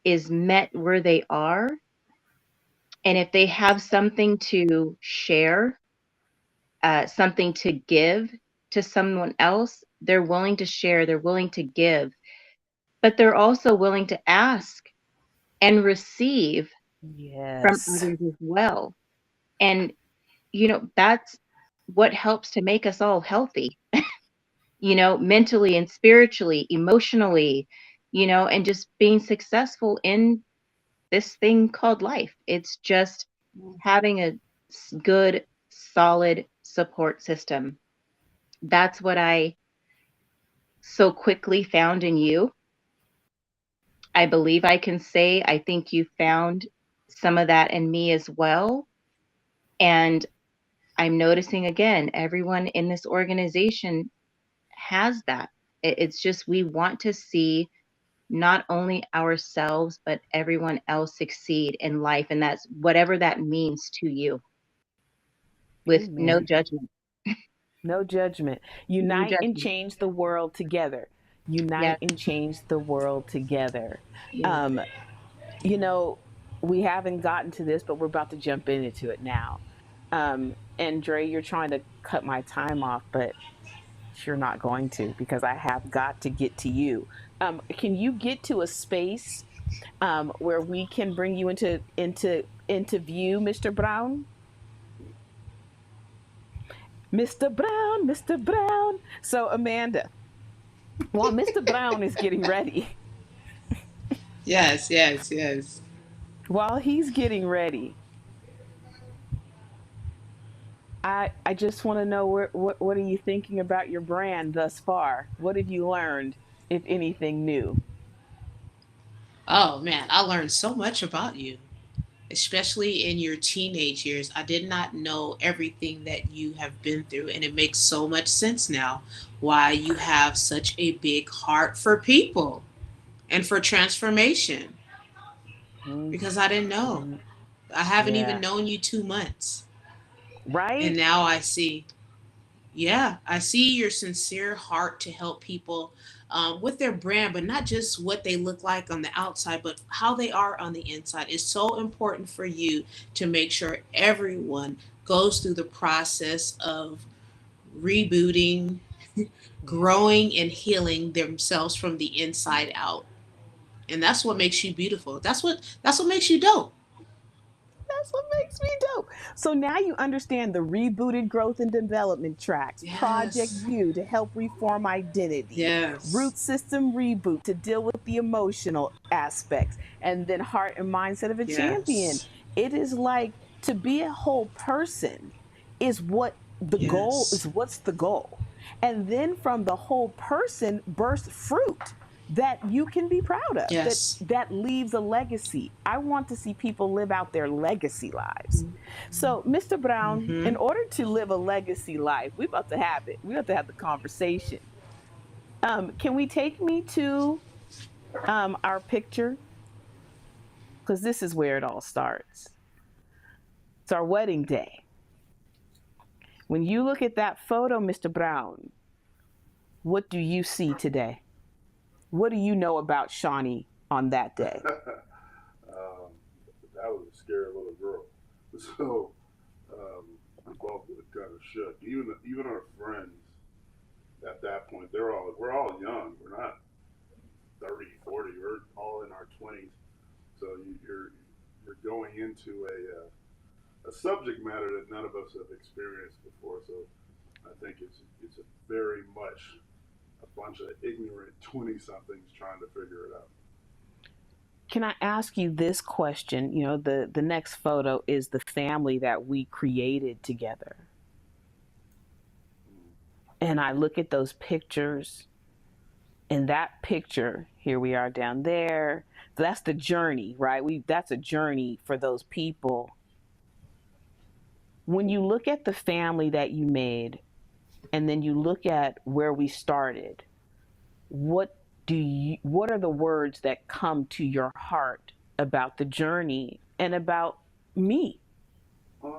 Speaker 5: is met where they are. And if they have something to share, something to give to someone else, they're willing to share, they're willing to give, but they're also willing to ask and receive from
Speaker 1: Yes.
Speaker 5: others as well. And, you know, that's what helps to make us all healthy, you know, mentally and spiritually, emotionally, you know, and just being successful in this thing called life. It's just having a good, solid support system. That's what I so quickly found in you. I believe I can say I think you found some of that in me as well. And I'm noticing again, everyone in this organization has that. It's just we want to see not only ourselves, but everyone else succeed in life. And that's whatever that means to you, with no
Speaker 1: Amen.
Speaker 5: judgment.
Speaker 1: No judgment.
Speaker 5: No
Speaker 1: Unite and
Speaker 5: judgment.
Speaker 1: change the world together. Unite
Speaker 5: Yes.
Speaker 1: and change the world together.
Speaker 5: Yes.
Speaker 1: Um, you know, we haven't gotten to this, but we're about to jump into it now. And Dre, you're trying to cut my time off, but you're not going to because I have got to get to you. Can you get to a space where we can bring you into view, Mr. Brown? Mr. Brown, Mr. Brown. So Amanda, while Mr. Brown is getting ready,
Speaker 2: Yes, yes, yes.
Speaker 1: while he's getting ready, I just want to know what are you thinking about your brand thus far? What have you learned, if anything new?
Speaker 2: Oh man, I learned so much about you, especially in your teenage years. I did not know everything that you have been through, and it makes so much sense now why you have such a big heart for people and for transformation,
Speaker 1: Mm,
Speaker 2: because I didn't know.
Speaker 1: mm,
Speaker 2: I haven't even
Speaker 1: yeah.
Speaker 2: known you 2 months. And
Speaker 1: Right?
Speaker 2: now I see, yeah, I see your sincere heart to help people with their brand, but not just what they look like on the outside, but how they are on the inside. It's so important for you to make sure everyone goes through the process of rebooting,
Speaker 1: Yeah.
Speaker 2: growing, and healing themselves from the inside out. And that's what makes you beautiful. That's what makes you dope.
Speaker 1: That's what makes me dope. So now you understand the rebooted growth and development tracks, Project
Speaker 2: Yes.
Speaker 1: U to help reform identity,
Speaker 2: Yes.
Speaker 1: Root System Reboot to deal with the emotional aspects, and then Heart and Mindset of a Champion.
Speaker 2: Yes.
Speaker 1: It is like to be a whole person is what the goal
Speaker 2: Yes.
Speaker 1: is. What's the goal? And then from the whole person bursts fruit that you can be proud of,
Speaker 2: Yes.
Speaker 1: that leaves a legacy. I want to see people live out their legacy lives. So Mr. Brown,
Speaker 2: Mm-hmm.
Speaker 1: in order to live a legacy life, we about to have it, we about to have the conversation. Can we take me to our picture, because this is where it all starts. It's our wedding day. When you look at that photo, Mr. Brown, what do you see today? What do you know about Shawnee on that day?
Speaker 6: That was a scary little girl. So we both were kind of shook. Even our friends at that point, we're all young. We're not. 20s. So you're going into a subject matter that none of us have experienced before. So I think it's a very much a bunch of ignorant 20-somethings trying to figure it out.
Speaker 1: Can I ask you this question? You know, the next photo is the family that we created together. And I look at those pictures, and that picture, here we are down there. That's the journey, right? That's a journey for those people. When you look at the family that you made, and then you look at where we started, what are the words that come to your heart about the journey and about me?
Speaker 6: I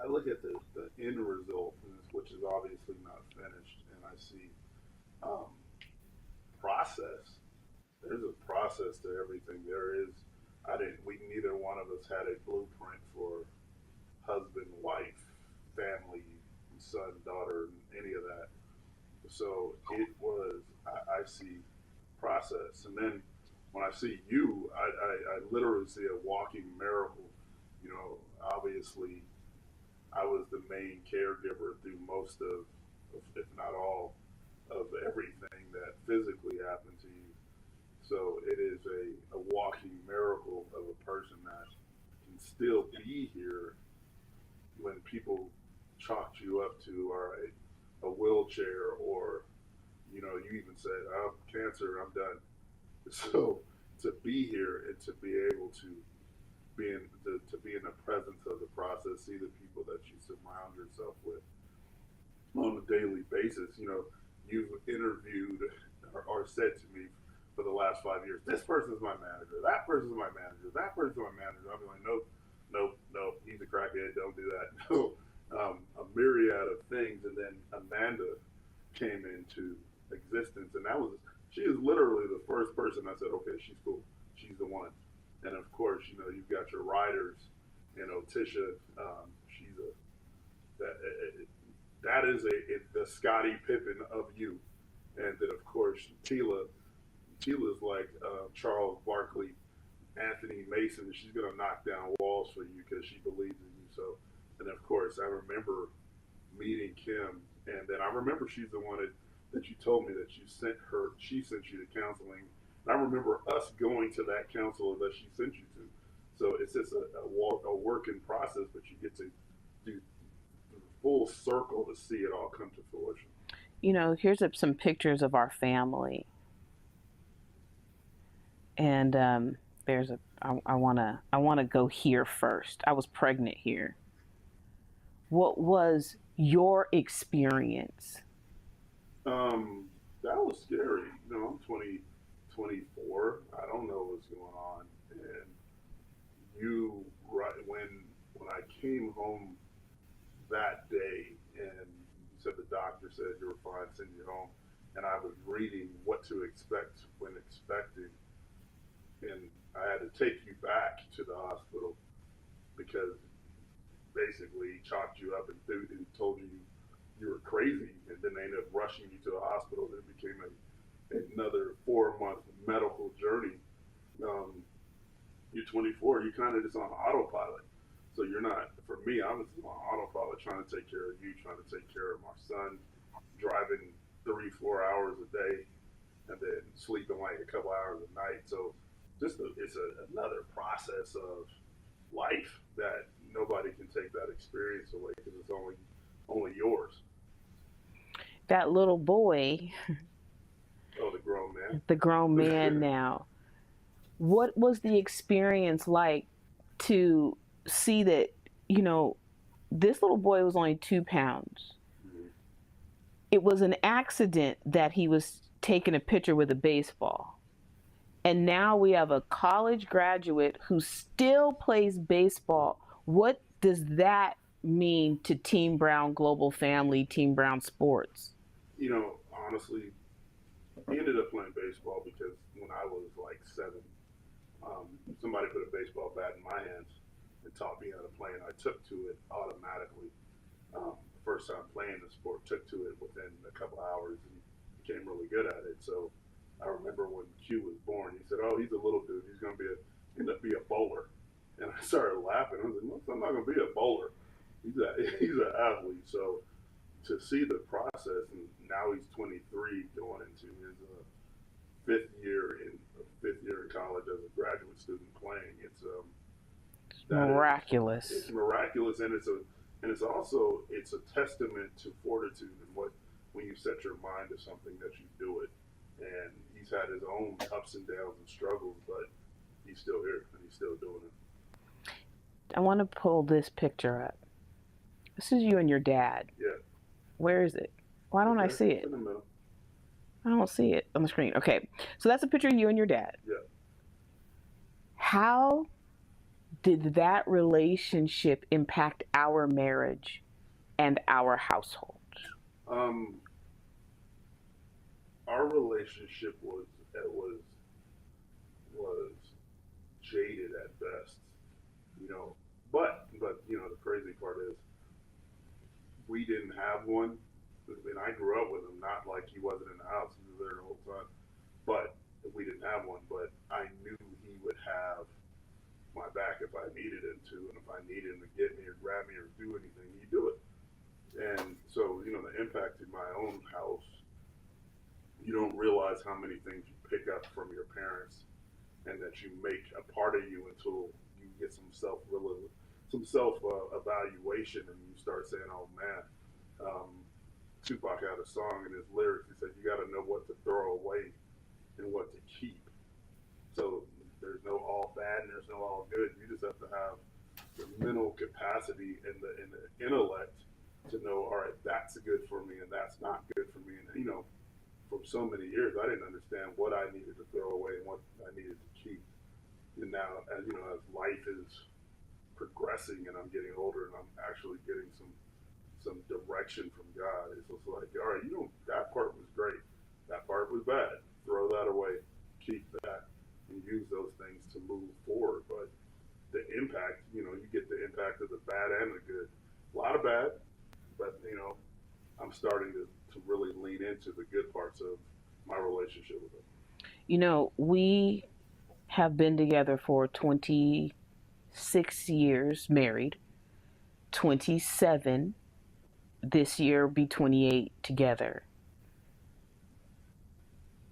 Speaker 6: look at the end result, which is obviously not finished, and I see process. There's a process to everything. There is. We neither one of us had a blueprint for husband, wife, family, son, daughter, any of that. So it was. I see process, and then when I see you, I literally see a walking miracle. You know, obviously, I was the main caregiver through most of if not all, of everything that physically happened to you. So it is a walking miracle of a person that can still be here when people chalked you up to a wheelchair, or you even said, "I'm cancer, I'm done." So to be here and to be able to be in the presence of the process, see the people that you surround yourself with on a daily basis. You've interviewed or said to me for the last 5 years, "This person's my manager, that person's my manager, that person's my manager." I'll be like, "Nope, nope, nope, he's a crackhead, don't do that." No, a myriad of things. And then Amanda came into existence, and she is literally the first person I said, "Okay, she's cool, she's the one." And of course, you've got your riders, Tisha, she's that is the Scottie Pippen of you. And then of course Tila's like Charles Barkley, Anthony Mason. She's gonna knock down walls for you because she believes in you. So, and of course I remember meeting Kim, and then I remember she's the one that you told me that she sent you to counseling. And I remember us going to that counselor that she sent you to. So it's just a work in process, but you get to do full circle to see it all come to fruition.
Speaker 1: Here's some pictures of our family. And I wanna go here first. I was pregnant here. What was your experience?
Speaker 6: That was scary. I'm 24. I don't know what's going on. And right when I came home that day, and you said the doctor said you were fine, send you home, and I was reading what to expect when expecting, and I had to take you back to the hospital because basically he chalked you up and told you you were crazy, and then they ended up rushing you to the hospital. And it became another 4-month medical journey. You're 24, you're kind of just on autopilot. So you're not, for me, I was on autopilot trying to take care of you, trying to take care of my son, driving 3-4 hours a day, and then sleeping like a couple hours a night. So it's another process of life that nobody can take that experience away because it's only yours.
Speaker 1: That little boy.
Speaker 6: Oh, the grown man.
Speaker 1: The grown man now. What was the experience like to see that, this little boy was only 2 pounds. Mm-hmm. It was an accident that he was taking a picture with a baseball. And now we have a college graduate who still plays baseball. What does that mean to Team Brown Global Family, Team Brown Sports?
Speaker 6: Honestly, he ended up playing baseball because when I was like 7, somebody put a baseball bat in my hands and taught me how to play, and I took to it automatically. The first time playing the sport, took to it within a couple hours and became really good at it. So I remember when Q was born, a little dude. He's going to end up be a bowler. And I started laughing. I was like, no, I'm not going to be a bowler. He's an athlete. So to see the process, and now he's 23, going into his fifth year in college as a graduate student playing. It's
Speaker 1: miraculous.
Speaker 6: It's miraculous, and it's also a testament to fortitude and when you set your mind to something that you do it. And he's had his own ups and downs and struggles, but he's still here and he's still doing it.
Speaker 1: I want to pull this picture up. This is you and your dad.
Speaker 6: Yeah.
Speaker 1: Where is it? Why don't I see it?
Speaker 6: It's in the middle.
Speaker 1: I don't see it on the screen. Okay. So that's a picture of you and your dad.
Speaker 6: Yeah.
Speaker 1: How did that relationship impact our marriage and our household?
Speaker 6: Our relationship was jaded at best, But the crazy part is we didn't have one. I mean, I grew up with him, not like he wasn't in the house; he was there the whole time. But we didn't have one. But I knew he would have my back if I needed him to, and if I needed him to get me or grab me or do anything, he'd do it. And so, the impact in my own house, you don't realize how many things you pick up from your parents, and that you make a part of you until you get some self evaluation, and you start saying, "Oh man." Tupac had a song in his lyrics. He said, "You got to know what to throw away and what to keep." So there's no all bad and there's no all good. You just have to have the mental capacity and the intellect to know, all right, that's good for me and that's not good for me. And from so many years, I didn't understand what I needed to throw away and what I needed to keep. And now, as life is progressing and I'm getting older and I'm actually getting some direction from God, it's just like, all right, that part was great, that part was bad, throw that away, keep that, and use those things to move forward. But the impact, you get the impact of the bad and the good. A lot of bad, but I'm starting to really lean into the good parts of my relationship with him.
Speaker 1: We have been together for 26 years, married, 27 this year, be 28 together.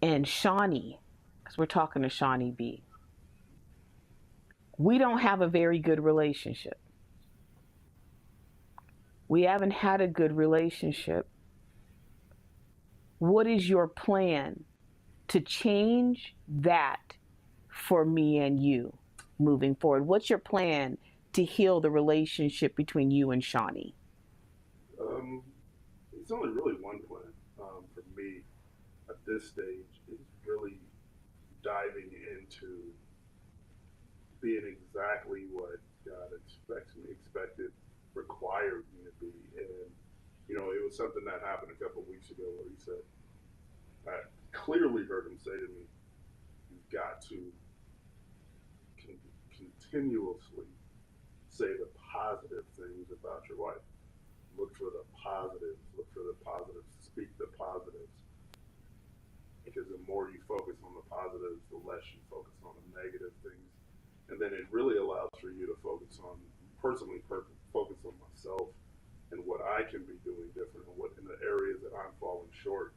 Speaker 1: And Shawnee, because we're talking to Shawnee B, we don't have a very good relationship. We haven't had a good relationship. What is your plan to change that for me and you moving forward? What's your plan to heal the relationship between you and Shawnee?
Speaker 6: It's only really one plan for me at this stage, is really diving into being exactly what God required me to be. And, it was something that happened a couple of weeks ago where he said, I clearly heard him say to me, you've got to continuously say the positive things about your wife. Look for the positives, speak the positives. Because the more you focus on the positives, the less you focus on the negative things. And then it really allows for you to focus on myself and what I can be doing different and what in the areas that I'm falling short.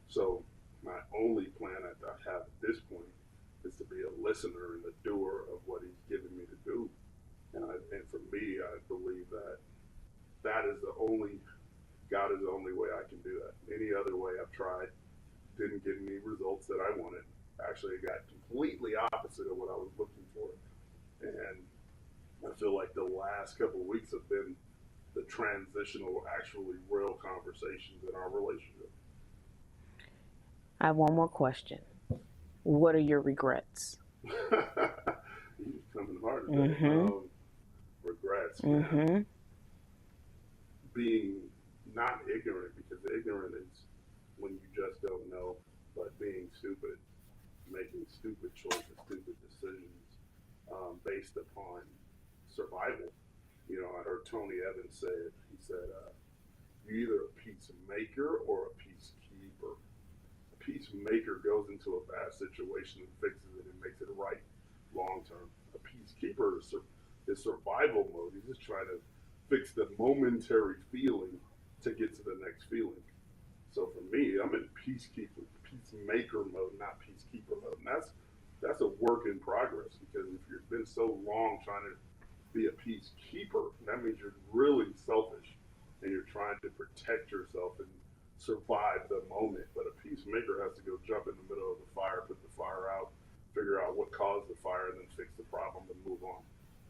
Speaker 6: So my only plan I have at this point is to be a listener and a doer of what he's given me to do. And for me, I believe that God is the only way I can do that. Any other way I've tried didn't give me results that I wanted. Actually, it got completely opposite of what I was looking for. And I feel like the last couple of weeks have been the transitional, actually real conversations in our relationship.
Speaker 1: I have one more question. What are your regrets?
Speaker 6: You're coming hard today.
Speaker 1: Mm-hmm.
Speaker 6: Regrets.
Speaker 1: Mm-hmm.
Speaker 6: Being not ignorant, because ignorant is when you just don't know, but being stupid, making stupid choices, stupid decisions based upon survival. I heard Tony Evans say it. He said, you're either a peacemaker or a peacekeeper. A peacemaker goes into a bad situation and fixes it and makes it right long term. A peacekeeper is survival mode. He's just trying to fix the momentary feeling to get to the next feeling. So for me, I'm in peacemaker mode, not peacekeeper mode. And that's a work in progress, because if you've been so long trying to be a peacekeeper, that means you're really selfish and you're trying to protect yourself and survive the moment. But a peacemaker has to go jump in the middle of the fire, put the fire out, figure out what caused the fire, and then fix the problem and move on.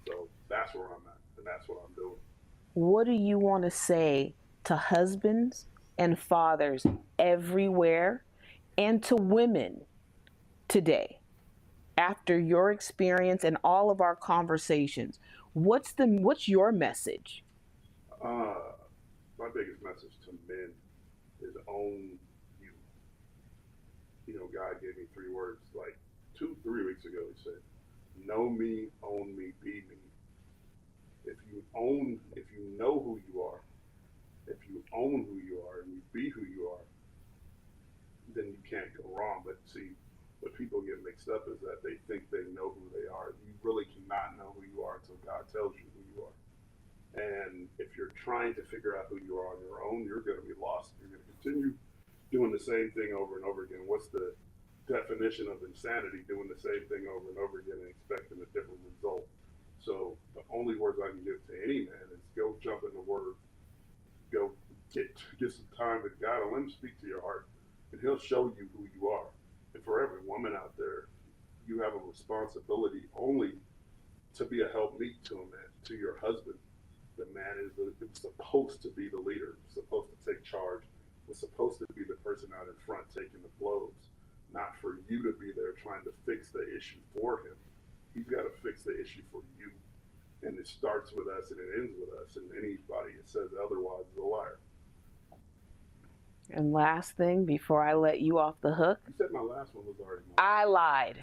Speaker 6: So that's where I'm at, and that's what I'm doing.
Speaker 1: What do you want to say to husbands and fathers everywhere, and to women today, after your experience and all of our conversations? What's your message?
Speaker 6: My biggest message to men is own you. You know, God gave me 3 words like 3 weeks ago. He said, know me, own me, be me. If you know who you are, if you own who you are, and you be who you are, then you can't go wrong. But see, what people get mixed up is that they think they know who they are. You really cannot know who you are until God tells you who you are. And if you're trying to figure out who you are on your own, you're going to be lost. You're going to continue doing the same thing over and over again. What's the definition of insanity? Doing the same thing over and over again and expecting a different result. So the only words I can give to any man is go jump in the Word, go get some time with God, and let Him speak to your heart, and He'll show you who you are. And for every woman out there, you have a responsibility only to be a helpmeet to a man, to your husband. The man is supposed to be the leader, supposed to take charge, was supposed to be the person out in front taking the blows, not for you to be there trying to fix the issue for him. He's got to fix the issue for you. And it starts with us and it ends with us. And anybody that says otherwise is a liar.
Speaker 1: And last thing, before I let you off the hook.
Speaker 6: You said my last one was already mine.
Speaker 1: I lied.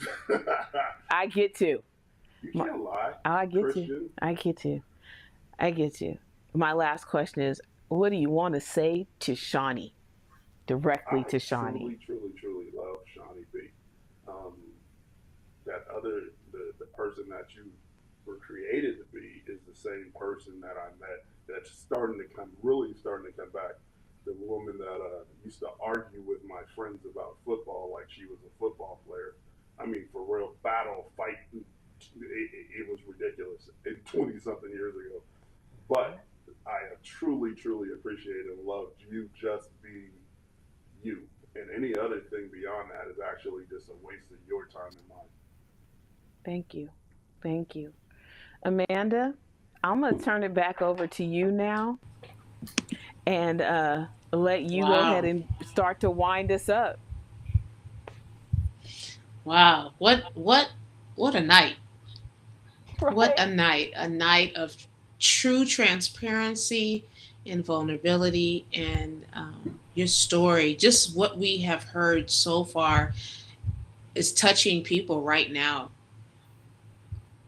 Speaker 1: I get to.
Speaker 6: You can't lie.
Speaker 1: I get
Speaker 6: Christian.
Speaker 1: you. I get you. My last question is, what do you want to say to Shawnee? Directly to Shawnee.
Speaker 6: I truly love Shawnee B. The person that you were created to be is the same person that I met that's really starting to come back. The woman that used to argue with my friends about football like she was a football player. I mean, for real, battle, fight. It was ridiculous 20-something years ago. But I have truly appreciated and loved you just being you. And any other thing beyond that is actually just a waste of your time and mine.
Speaker 1: Thank you. Amanda, I'm going to turn it back over to you now and let you go ahead and start to wind us up.
Speaker 2: Wow. What a night.
Speaker 1: Right?
Speaker 2: What a night of true transparency and vulnerability, and your story, just what we have heard so far is touching people right now.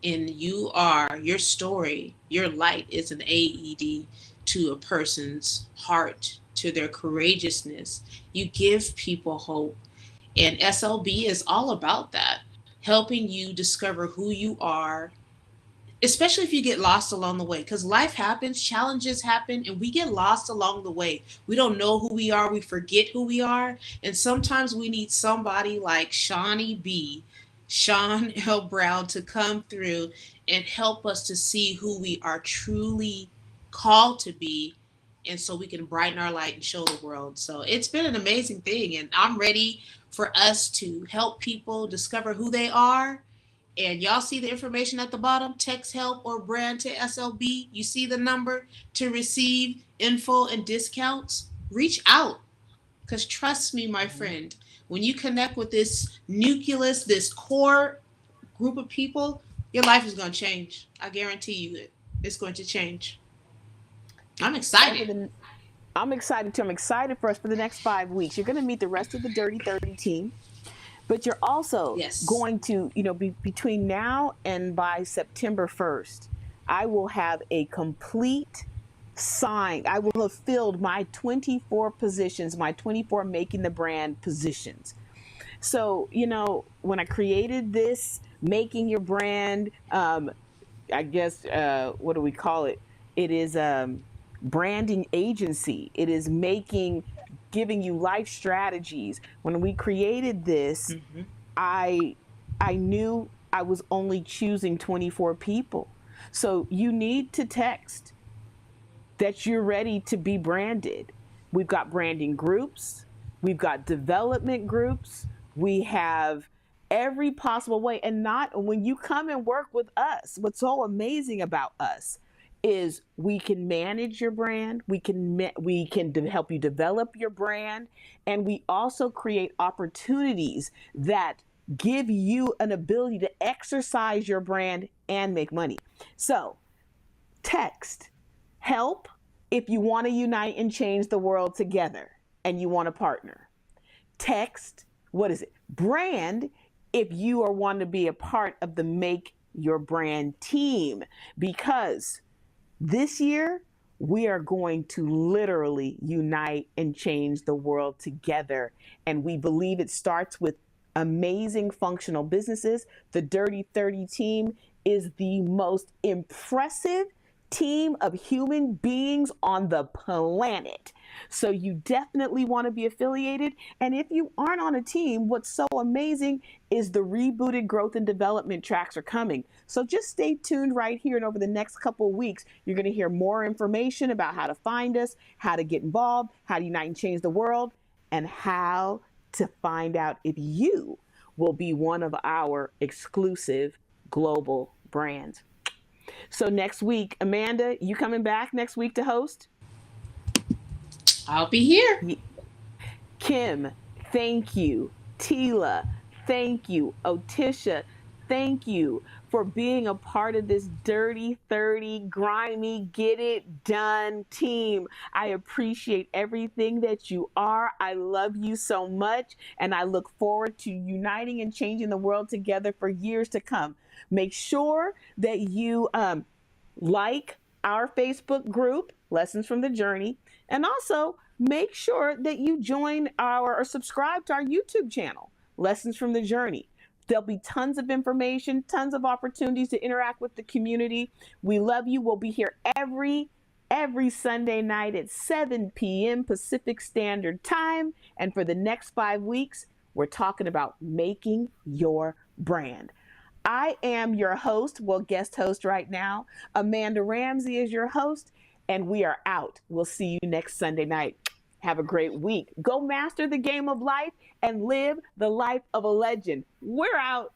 Speaker 2: And your story, your light is an AED to a person's heart, to their courageousness. You give people hope. And SLB is all about that, helping you discover who you are, especially if you get lost along the way, because life happens, challenges happen, and we get lost along the way. We don't know who we are. We forget who we are. And sometimes we need somebody like Shawnee B, Sean L. Brown, to come through and help us to see who we are truly called to be. And so we can brighten our light and show the world. So it's been an amazing thing. And I'm ready for us to help people discover who they are. And y'all see the information at the bottom, text help or brand to SLB. You see the number to receive info and discounts. Reach out, because trust me, my friend, when you connect with this nucleus, this core group of people, your life is going to change. I guarantee you it's going to change. I'm excited.
Speaker 1: I'm excited too. I'm excited for us for the next 5 weeks. You're going to meet the rest of the Dirty 30 team. But you're also going to, between now and by September 1st, I will have a complete signed. I will have filled my 24 positions, my 24 making the brand positions. So, when I created this, making your brand, I guess, what do we call it? It is branding agency. It is giving you life strategies. When we created this,
Speaker 2: Mm-hmm.
Speaker 1: I knew I was only choosing 24 people. So you need to text that you're ready to be branded. We've got branding groups, we've got development groups, we have every possible way. And not when you come and work with us, what's so amazing about us is we can manage your brand, we can help you develop your brand, and we also create opportunities that give you an ability to exercise your brand and make money. So text help if you want to unite and change the world together and you want to partner. Text, what is it? Brand if you are wanting to be a part of the Make Your Brand team, because this year we are going to literally unite and change the world together. And we believe it starts with amazing functional businesses. The Dirty 30 team is the most impressive team of human beings on the planet. So you definitely want to be affiliated. And if you aren't on a team, what's so amazing is the rebooted growth and development tracks are coming. So just stay tuned right here. And over the next couple of weeks, you're going to hear more information about how to find us, how to get involved, how to unite and change the world, and how to find out if you will be one of our exclusive global brands. So next week, Amanda, you coming back next week to host?
Speaker 2: I'll be here.
Speaker 1: Kim, thank you. Tila, thank you. Otisha, thank you for being a part of this Dirty 30 grimy get it done team. I appreciate everything that you are. I love you so much, and I look forward to uniting and changing the world together for years to come. Make sure that you like our Facebook group, Lessons from the Journey, and also make sure that you join or subscribe to our YouTube channel, Lessons from the Journey. There'll be tons of information, tons of opportunities to interact with the community. We love you. We'll be here every Sunday night at 7 p.m. Pacific Standard Time. And for the next 5 weeks, we're talking about making your brand. I am your host, guest host right now. Amanda Ramsey is your host, and we are out. We'll see you next Sunday night. Have a great week. Go master the game of life and live the life of a legend. We're out.